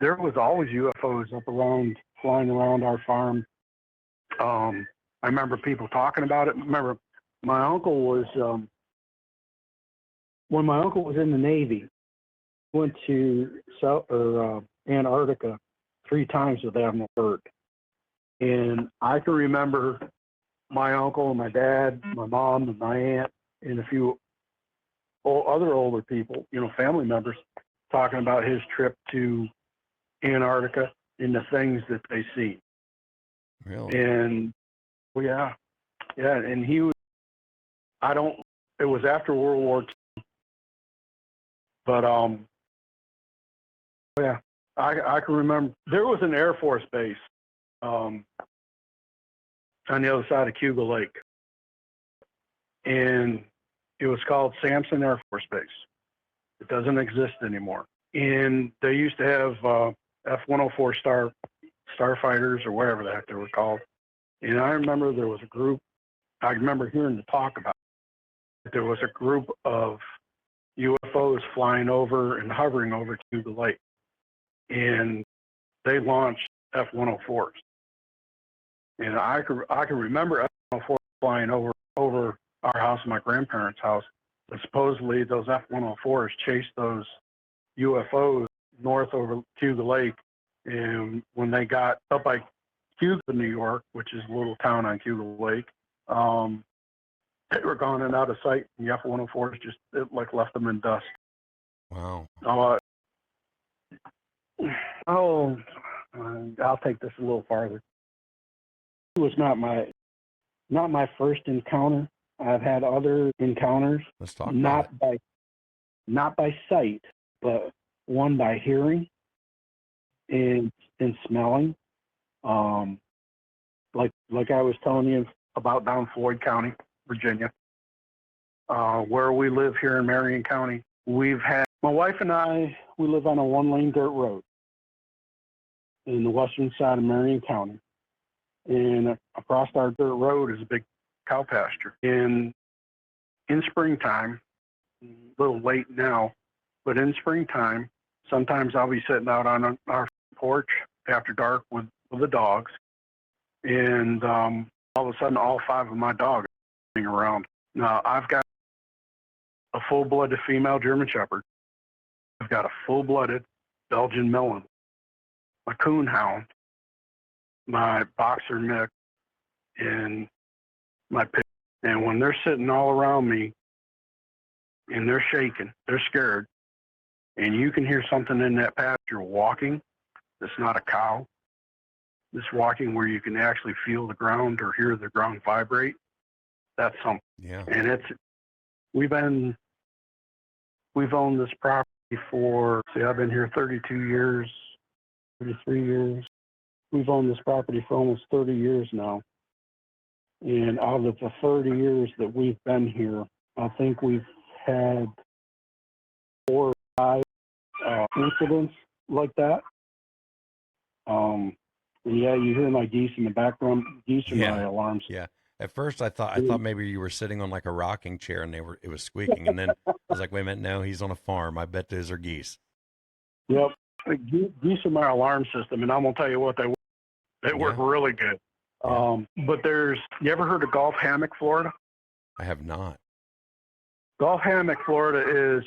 there was always UFOs flying around our farm. I remember people talking about it. Remember, my uncle was when my uncle was in the Navy, went to Antarctica 3 times with Admiral Byrd. And I can remember my uncle and my dad, my mom and my aunt, and a few other older people, you know, family members, talking about his trip to Antarctica and the things that they see. Really? And well, yeah, and he was, it was after World War II, but yeah, I can remember there was an Air Force base on the other side of Cuba Lake, and it was called Sampson Air Force Base. It doesn't exist anymore. And they used to have F-104 starfighters or whatever the heck they were called. And I remember there was a group, I remember hearing the talk about it. There was a group of UFOs flying over and hovering over Cuba Lake. And they launched F-104s. And I can remember F-104 flying over our house and my grandparents' house. But supposedly those F-104s chased those UFOs north over Cuba Lake. And when they got up by Cuba, New York, which is a little town on Cuba Lake, they were gone and out of sight. And the F-104s just left them in dust. Wow. I'll take this a little farther. It was not my first encounter. I've had other encounters. Let's talk about it. Not by sight, but one by hearing and smelling. Like I was telling you about down Floyd County, Virginia, where we live here in Marion County. We've had, my wife and I, we live on a 1-lane dirt road in the western side of Marion County. And across our dirt road is a big cow pasture. And in springtime, a little late now, but in springtime, sometimes I'll be sitting out on our porch after dark with the dogs, and all of a sudden, all 5 of my dogs are running around. Now, I've got a full-blooded female German Shepherd. I've got a full-blooded Belgian Melon, a coonhound, my boxer mix, and my pig. And when they're sitting all around me and they're shaking, they're scared, and you can hear something in that pasture walking, it's not a cow, it's walking where you can actually feel the ground or hear the ground vibrate, that's something. Yeah. And we've owned this property for, I've been here 32 years, 33 years. We've owned this property for almost 30 years now. And out of the 30 years that we've been here, I think we've had 4 or 5 incidents like that. Yeah, you hear my geese in the background. Geese are my alarms. Yeah. At first, I thought maybe you were sitting on like a rocking chair and it was squeaking. And then I was like, wait a minute, no, he's on a farm. I bet those are geese. Yep. Geese are my alarm system, and I'm going to tell you what, they work really good. But you ever heard of Gulf Hammock, Florida? I have not. Gulf Hammock, Florida is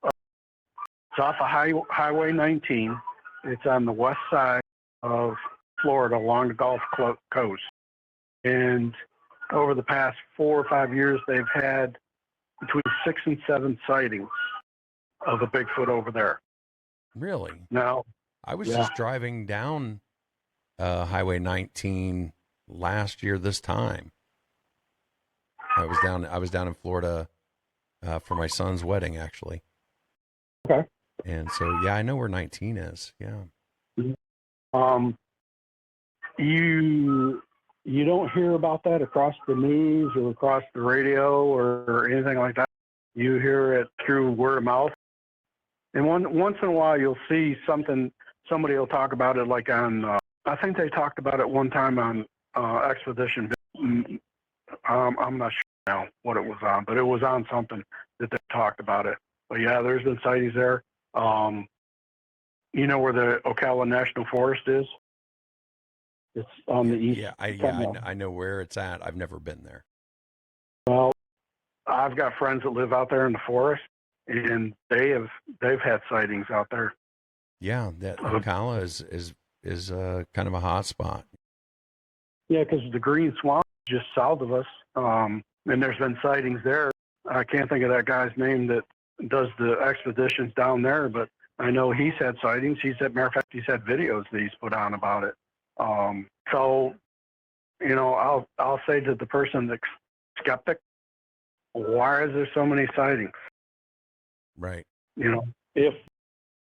it's off of Highway 19. It's on the west side of Florida along the Gulf Coast. And over the past 4 or 5 years, they've had between 6 and 7 sightings of a Bigfoot over there. Really? Now, I was just driving down Highway 19 last year this time. I was down in Florida for my son's wedding, actually. Okay. And so, yeah, I know where 19 is. Yeah. You don't hear about that across the news or across the radio or anything like that. You hear it through word of mouth. And once in a while, you'll see something. Somebody will talk about it, like on. I think they talked about it one time on Expedition. I'm not sure now what it was on, but it was on something that they talked about it. But yeah, there's been sightings there. You know where the Ocala National Forest is? It's on the east. I know where it's at. I've never been there. Well, I've got friends that live out there in the forest, and they've had sightings out there. Yeah, that Ocala is kind of a hot spot. Yeah, because the Green Swamp is just south of us, and there's been sightings there. I can't think of that guy's name that does the expeditions down there, but I know he's had sightings. Matter of fact, he's had videos that he's put on about it. So, you know, I'll say to the person that's skeptic, why is there so many sightings? Right. You know, if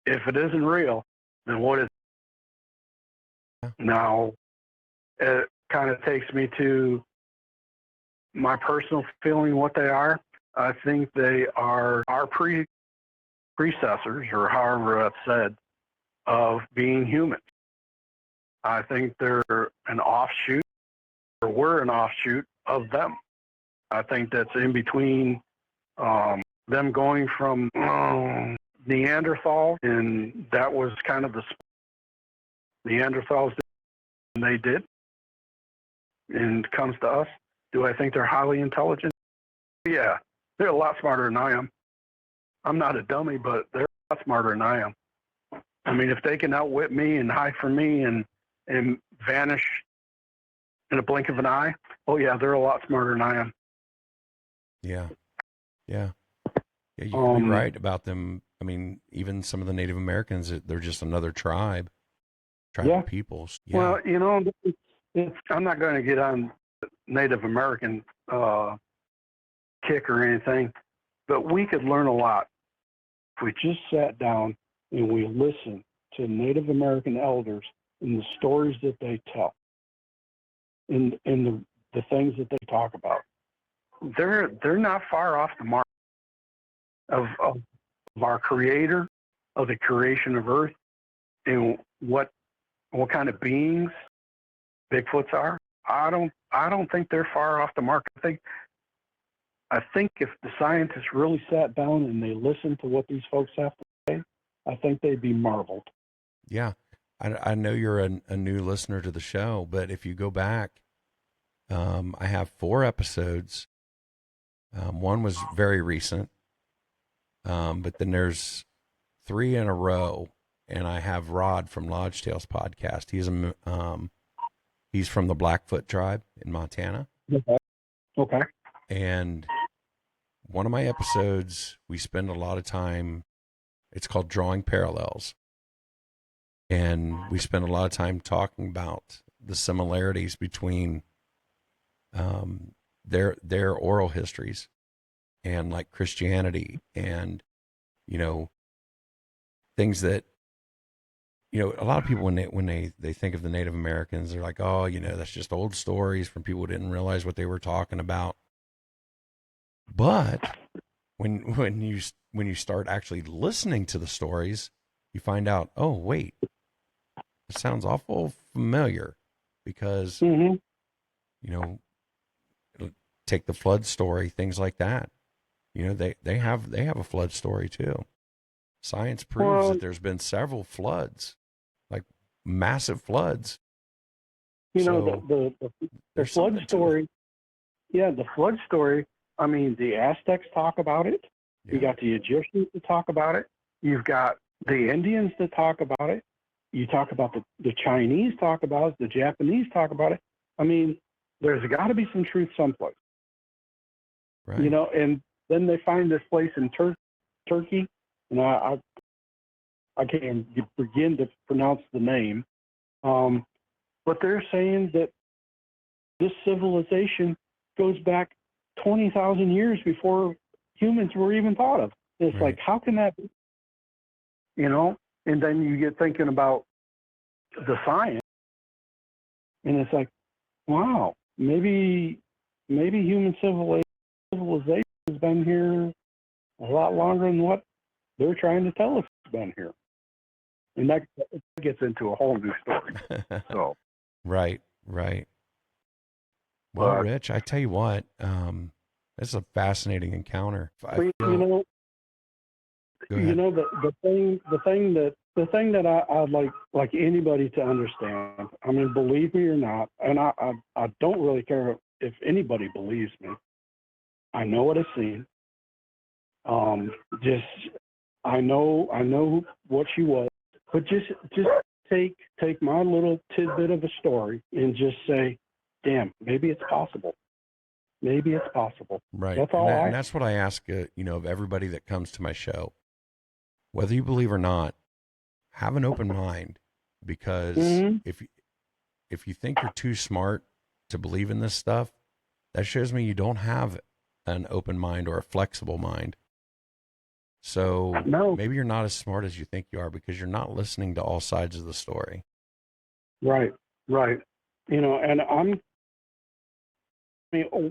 it isn't real, then what is it? Now, it kind of takes me to my personal feeling what they are. I think they are our predecessors, or however that's said, of being human. I think they're an offshoot, or we're an offshoot of them. I think that's in between them going from Neanderthal, and that was kind of the Neanderthals did, and they did. And it comes to us, do I think they're highly intelligent? Yeah, they're a lot smarter than I am. I'm not a dummy, but they're a lot smarter than I am. I mean, if they can outwit me and hide from me and vanish in a blink of an eye, oh yeah, they're a lot smarter than I am. Yeah. Yeah, you could be right about them. I mean, even some of the Native Americans, they're just another tribe of peoples. Yeah. Well, you know, I'm not going to get on Native American kick or anything, but we could learn a lot if we just sat down and we listened to Native American elders and the stories that they tell and the things that they talk about. They're not far off the mark of our Creator, of the creation of Earth, and what kind of beings Bigfoots are. I don't think they're far off the mark. I think if the scientists really sat down and they listened to what these folks have to say, I think they'd be marveled. Yeah, I know you're a new listener to the show, but if you go back, I have 4 episodes. One was very recent, but then there's 3 in a row, and I have Rod from Lodge Tales podcast. He's from the Blackfoot tribe in Montana. Okay. And one of my episodes, we spend a lot of time, it's called Drawing Parallels. And we spend a lot of time talking about the similarities between their oral histories and like Christianity and, things that, a lot of people when they think of the Native Americans, they're like, oh, that's just old stories from people who didn't realize what they were talking about. But when you start actually listening to the stories, you find out, oh wait, it sounds awful familiar because take the flood story, things like that. They have a flood story too. Science proves that there's been several floods, like massive floods. The flood story. Yeah, the flood story. I mean, the Aztecs talk about it. Yeah. You got the Egyptians to talk about it. You've got the Indians to talk about it. You talk about the Chinese talk about it. The Japanese talk about it. I mean, there's got to be some truth someplace. Right. And then they find this place in Turkey, and I can't begin to pronounce the name, but they're saying that this civilization goes back 20,000 years before humans were even thought of. It's Right. like, how can that be? And then you get thinking about the science, and it's like, wow, maybe human civilization has been here a lot longer than what they're trying to tell us it's been here. And that gets into a whole new story. So, Right. Well, Rich, I tell you what, this is a fascinating encounter. the thing that I'd like anybody to understand. I mean, believe me or not, and I don't really care if anybody believes me. I know what I've seen. I know what she was, but just take my little tidbit of a story and just say, damn, maybe it's possible. Maybe it's possible. Right. That's all. And that's what I ask, of everybody that comes to my show, whether you believe or not, have an open mind, because if you think you're too smart to believe in this stuff, that shows me you don't have an open mind or a flexible mind. So maybe you're not as smart as you think you are because you're not listening to all sides of the story. Right. And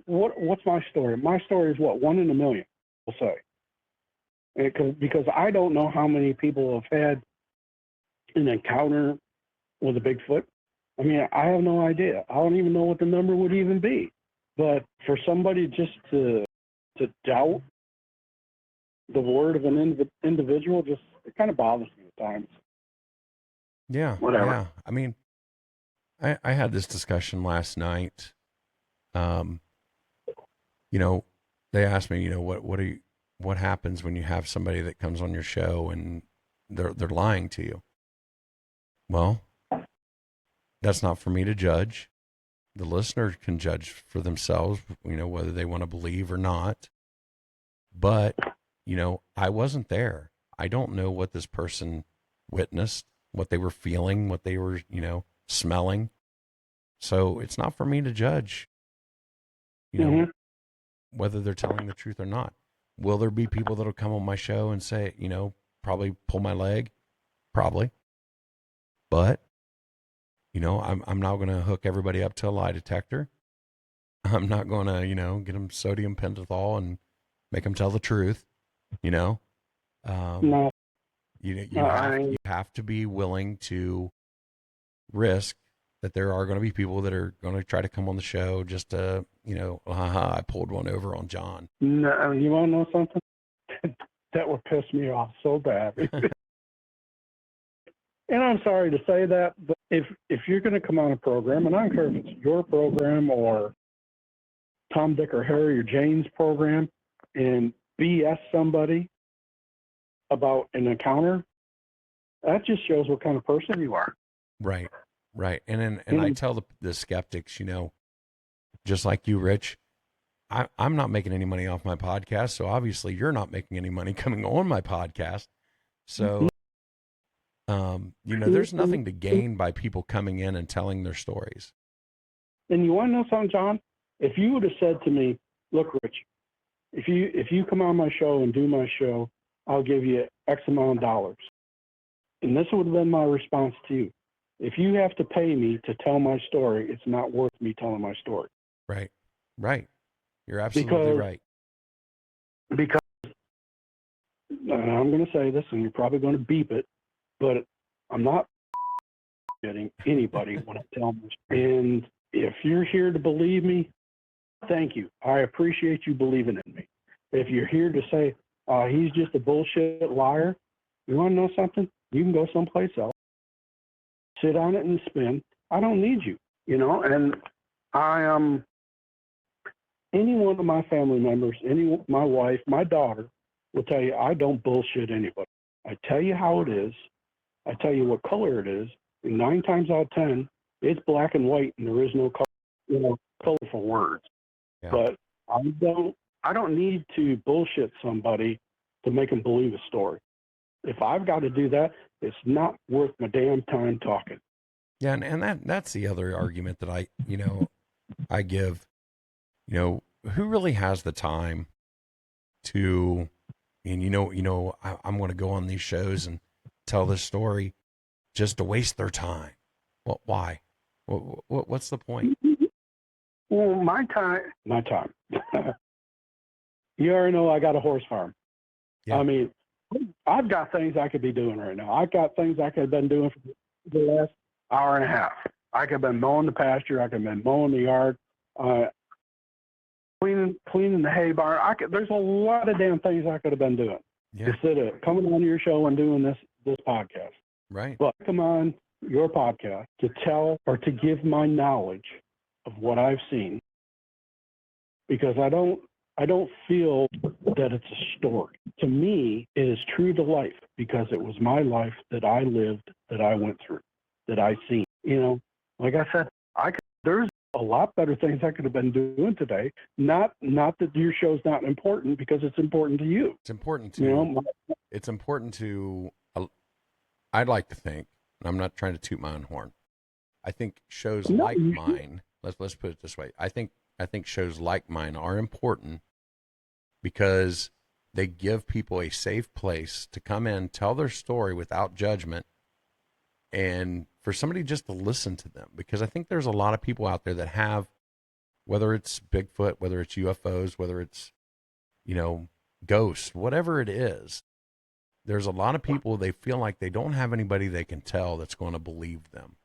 what's my story? My story is what, 1 in a million, we'll say. Because I don't know how many people have had an encounter with a Bigfoot. I mean, I have no idea. I don't even know what the number would even be. But for somebody just to doubt the word of an individual, just it kind of bothers me at times. Yeah. Whatever. Yeah. I mean, I had this discussion last night. They asked me, what happens when you have somebody that comes on your show and they're lying to you? Well, that's not for me to judge. The listener can judge for themselves, whether they want to believe or not. But, I wasn't there. I don't know what this person witnessed, what they were feeling, what they were, smelling. So it's not for me to judge, whether they're telling the truth or not. Will there be people that'll come on my show and say, probably pull my leg? Probably. But, I'm not going to hook everybody up to a lie detector. I'm not going to, get them sodium pentothal and make them tell the truth, No. You have to be willing to risk that there are going to be people that are going to try to come on the show just to, I pulled one over on John. No, you want to know something? That would piss me off so bad. And I'm sorry to say that, but if you're going to come on a program, and I don't care if it's your program or Tom, Dick, or Harry or Jane's program, and BS somebody about an encounter, that just shows what kind of person you are. Right, right. And I tell the skeptics, you know, just like you, Rich, I'm not making any money off my podcast, so obviously you're not making any money coming on my podcast. So, you know, there's nothing to gain by people coming in and telling their stories. And you want to know something, John? If you would have said to me, look, Rich, if you come on my show and do my show, I'll give you X amount of dollars. And this would have been my response to you. If you have to pay me to tell my story, it's not worth me telling my story. Right, right. You're absolutely right. Because, and I'm going to say this, and you're probably going to beep it, but I'm not getting anybody when I tell them. And if you're here to believe me, thank you. I appreciate you believing in me. If you're here to say, he's just a bullshit liar, you want to know something? You can go someplace else. Sit on it and spin. I don't need you, you know, and I am any one of my family members, my wife, my daughter will tell you I don't bullshit anybody. I tell you how it is. I tell you what color it is. And 9 times out of 10, it's black and white, and there is no colorful words. Yeah. But I don't need to bullshit somebody to make them believe a story. If I've got to do that, it's not worth my damn time talking. Yeah, and that's the other argument that I give. You know, who really has the time to, and I'm going to go on these shows and tell this story just to waste their time. Well, why? What's the point? Well, my time. You already know I got a horse farm. Yeah. I mean, I've got things I could be doing right now. I've got things I could have been doing for the last hour and a half. I could have been mowing the pasture. I could have been mowing the yard, cleaning the hay barn. There's a lot of damn things I could have been doing instead of coming on your show and doing this podcast. Right. But come on your podcast to tell or to give my knowledge of what I've seen, because I don't feel that it's a story. To me, it is true to life because it was my life that I lived, that I went through, that I seen. You know, like I said, there's a lot better things I could have been doing today. Not that your show's not important, because it's important to you. It's important to it's important to. I'd like to think, and I'm not trying to toot my own horn. I think shows like mine. Let's put it this way. I think shows like mine are important because they give people a safe place to come in, tell their story without judgment, and for somebody just to listen to them. Because I think there's a lot of people out there that have, whether it's Bigfoot, whether it's UFOs, whether it's, ghosts, whatever it is, there's a lot of people, they feel like they don't have anybody they can tell that's going to believe them.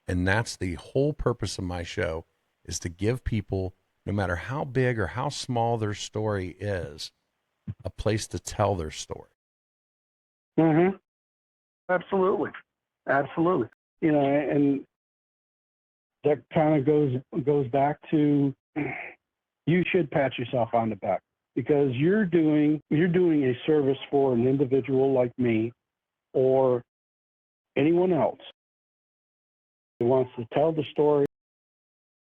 And that's the whole purpose of my show, is to give people, no matter how big or how small their story is, a place to tell their story. Mm-hmm. Absolutely. Absolutely. And that kind of goes back to, you should pat yourself on the back, because you're doing a service for an individual like me or anyone else who wants to tell the story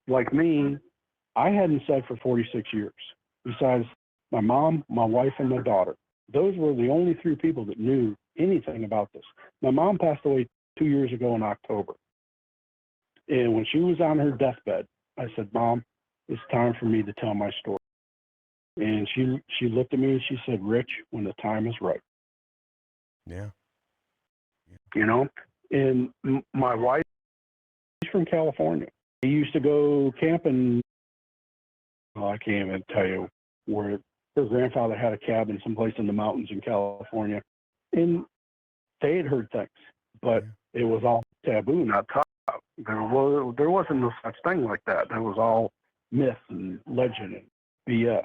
like me. I hadn't said for 46 years, besides my mom, my wife, and my daughter. Those were the only 3 people that knew anything about this. My mom passed away 2 years ago in October. And when she was on her deathbed, I said, Mom, it's time for me to tell my story. And she looked at me and she said, Rich, when the time is right. Yeah. And my wife, she's from California. We used to go camping. Well, I can't even tell you where. Her grandfather had a cabin someplace in the mountains in California. And they had heard things, but it was all taboo, not talked about. There wasn't no such thing like that. That was all myth and legend and BS.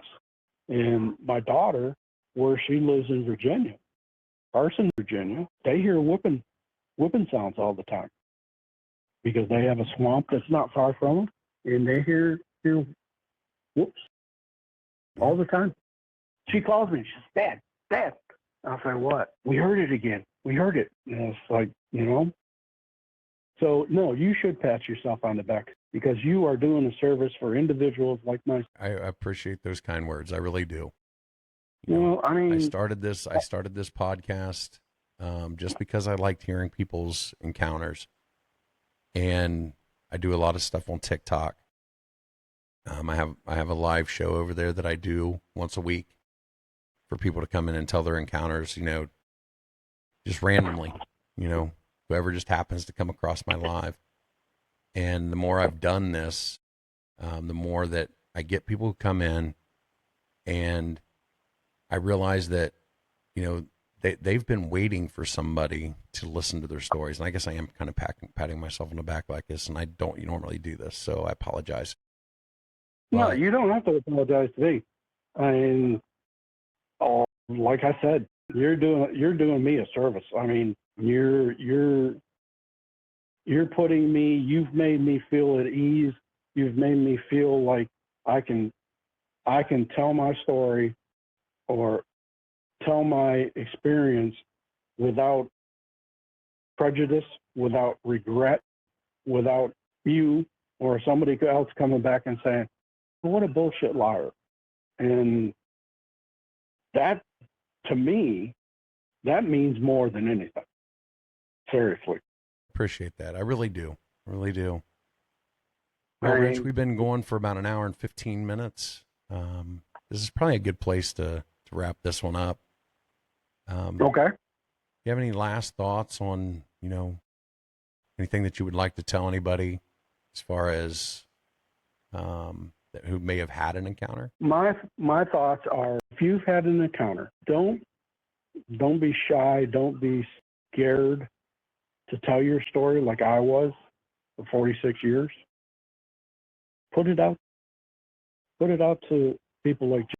And my daughter, where she lives in Virginia, Carson, Virginia, they hear whooping whipping sounds all the time because they have a swamp that's not far from them, and they hear whoops all the time. She calls me. She says, "Dad, Dad." I say, "What?" "We heard it again. We heard it." And it's like, So, no, you should pat yourself on the back because you are doing a service for individuals like myself. I appreciate those kind words. I really do. Well, I mean, I started this podcast just because I liked hearing people's encounters, and I do a lot of stuff on TikTok. I have a live show over there that I do once a week for people to come in and tell their encounters, just randomly, whoever just happens to come across my live. And the more I've done this, the more that I get people who come in, and I realize that, they've been waiting for somebody to listen to their stories. And I guess I am kind of patting myself on the back like this, and I don't normally do this, so I apologize. No, you don't have to apologize to me. I mean, like I said, you're doing me a service. I mean, you're putting me. You've made me feel at ease. You've made me feel like I can tell my story or tell my experience without prejudice, without regret, without you or somebody else coming back and saying, "What a bullshit liar." And that, to me, that means more than anything. Seriously. Appreciate that. I really do. I really do. Well, Rich, we've been going for about an hour and 15 minutes. This is probably a good place to wrap this one up. Okay. You have any last thoughts on, anything that you would like to tell anybody as far as who may have had an encounter? My thoughts are, if you've had an encounter, don't be shy, don't be scared to tell your story like I was for 46 years. Put it out. Put it out to people like you.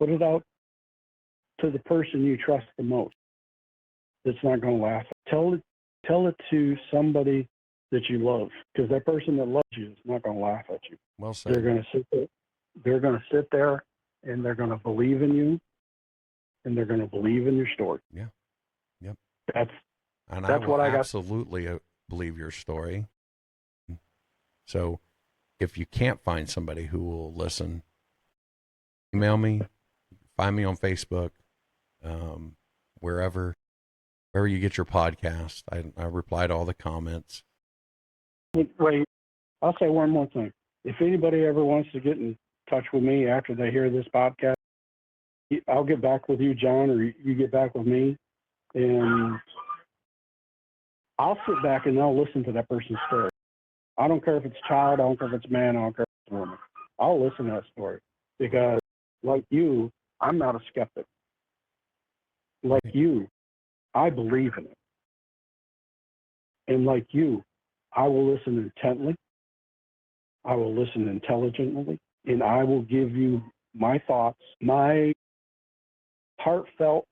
Put it out to the person you trust the most that's not going to laugh. Tell it to somebody that you love, because that person that loves you is not going to laugh at you. Well said. They're going to sit there. They're going to sit there, and they're going to believe in you, and they're going to believe in your story. Yeah. Yep. That's what I absolutely believe your story. So, if you can't find somebody who will listen, email me, find me on Facebook, wherever you get your podcast. I reply to all the comments. Wait, I'll say one more thing. If anybody ever wants to get in touch with me after they hear this podcast, I'll get back with you, John, or you get back with me, and I'll sit back and I'll listen to that person's story. I don't care if it's child, I don't care if it's man, I don't care if it's woman. I'll listen to that story because, like you, I'm not a skeptic. Like you, I believe in it. And like you, I will listen intently, I will listen intelligently, and I will give you my thoughts, my heartfelt,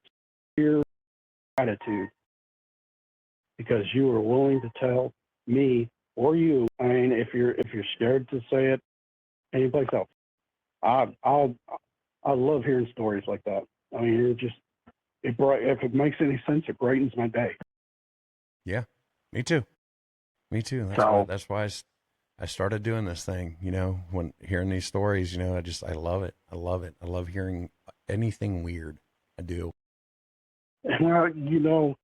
sincere gratitude, because you are willing to tell me or you. I mean, if you're scared to say it anyplace else, I love hearing stories like that. I mean, if it makes any sense, it brightens my day. Yeah, me too. That's why I started doing this thing. When hearing these stories, I love it. I love hearing anything weird. I do. Well,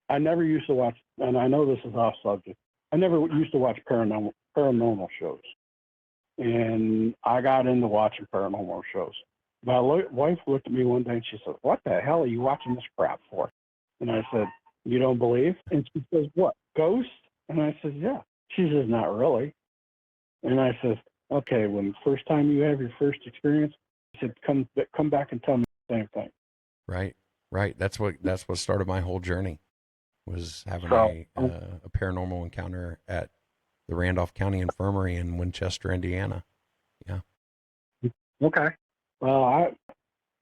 I never used to watch, and I know this is off subject, I never used to watch paranormal shows. And I got into watching paranormal shows. My wife looked at me one day and she said, "What the hell are you watching this crap for?" And I said, "You don't believe?" And she says, "What, ghosts?" And I said, "Yeah." She says, "Not really." And I said, "Okay, when the first time you have your first experience," I said, come back and tell me the same thing. Right. That's what started my whole journey, was having a paranormal encounter at the Randolph County Infirmary in Winchester, Indiana. Yeah. Okay. Well, I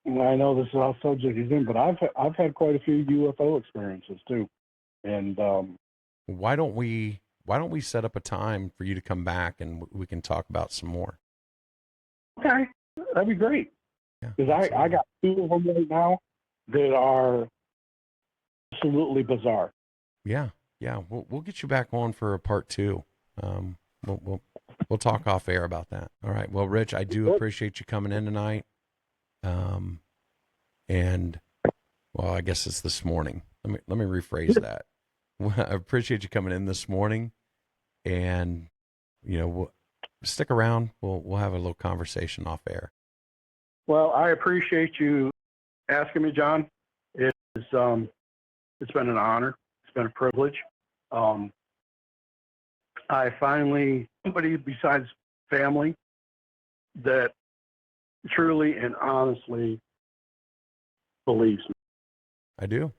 know this is off subject again, but I've had quite a few UFO experiences too. And Why don't we set up a time for you to come back and we can talk about some more? okay, that'd be great. Yeah, Because I got 2 of them right now that are absolutely bizarre. Yeah. We'll get you back on for a part 2. We'll talk off air about that. All right. Well, Rich, I do appreciate you coming in tonight. And well, I guess it's this morning. Let me rephrase that. I appreciate you coming in this morning, and we'll stick around. We'll have a little conversation off air. Well, I appreciate you asking me, John. It's been an honor. It's been a privilege. I finally, somebody besides family that truly and honestly believes me. I do.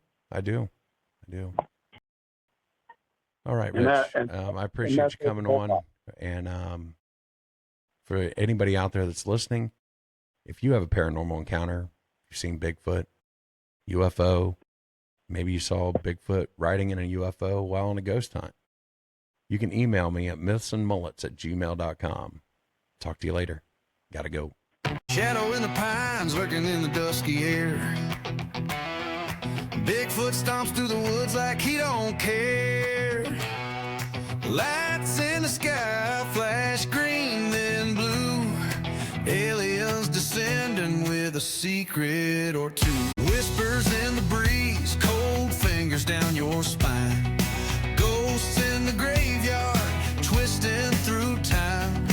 All right, Rich. I appreciate you coming on. And for anybody out there that's listening, if you have a paranormal encounter, you've seen Bigfoot, UFO, maybe you saw Bigfoot riding in a UFO while on a ghost hunt, you can email me at mythsandmullets@gmail.com. Talk to you later. Gotta go. Shadow in the pines, lurking in the dusky air. Bigfoot stomps through the woods like he don't care. Lights in the sky flash green then blue. Aliens descending with a secret or two. Whispers in the breeze, cold fingers down your spine. Ghosts in the graveyard, twisting through time.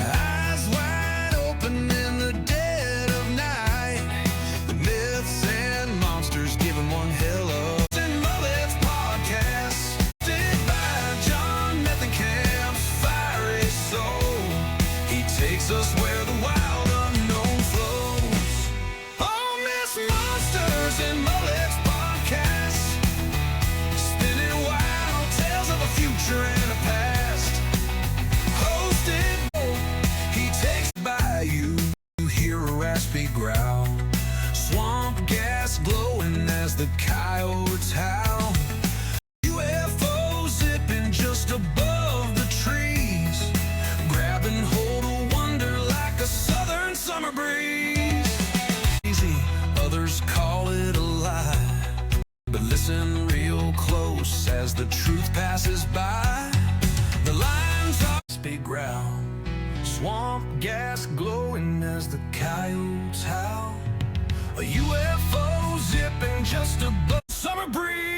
Eyes wide open in the dead of night. The myths and monsters giving one hell of and Mullets podcast. Hosted by John Methencamp, fiery soul. He takes us where the wild unknown flows. Oh, Miss Monsters and Mullets podcast. Spinning wild tales of a future and a past. Hosted, he takes by you. You hear a raspy growl. Swamp gas glowing as the coyotes howl. UFO zipping just above the trees. Grabbing hold of wonder like a southern summer breeze. Easy, others call it a lie. But listen real close as the truth passes by. The lines are big growl. Swamp gas glowing as the coyotes howl. A UFO zipping just above summer breeze.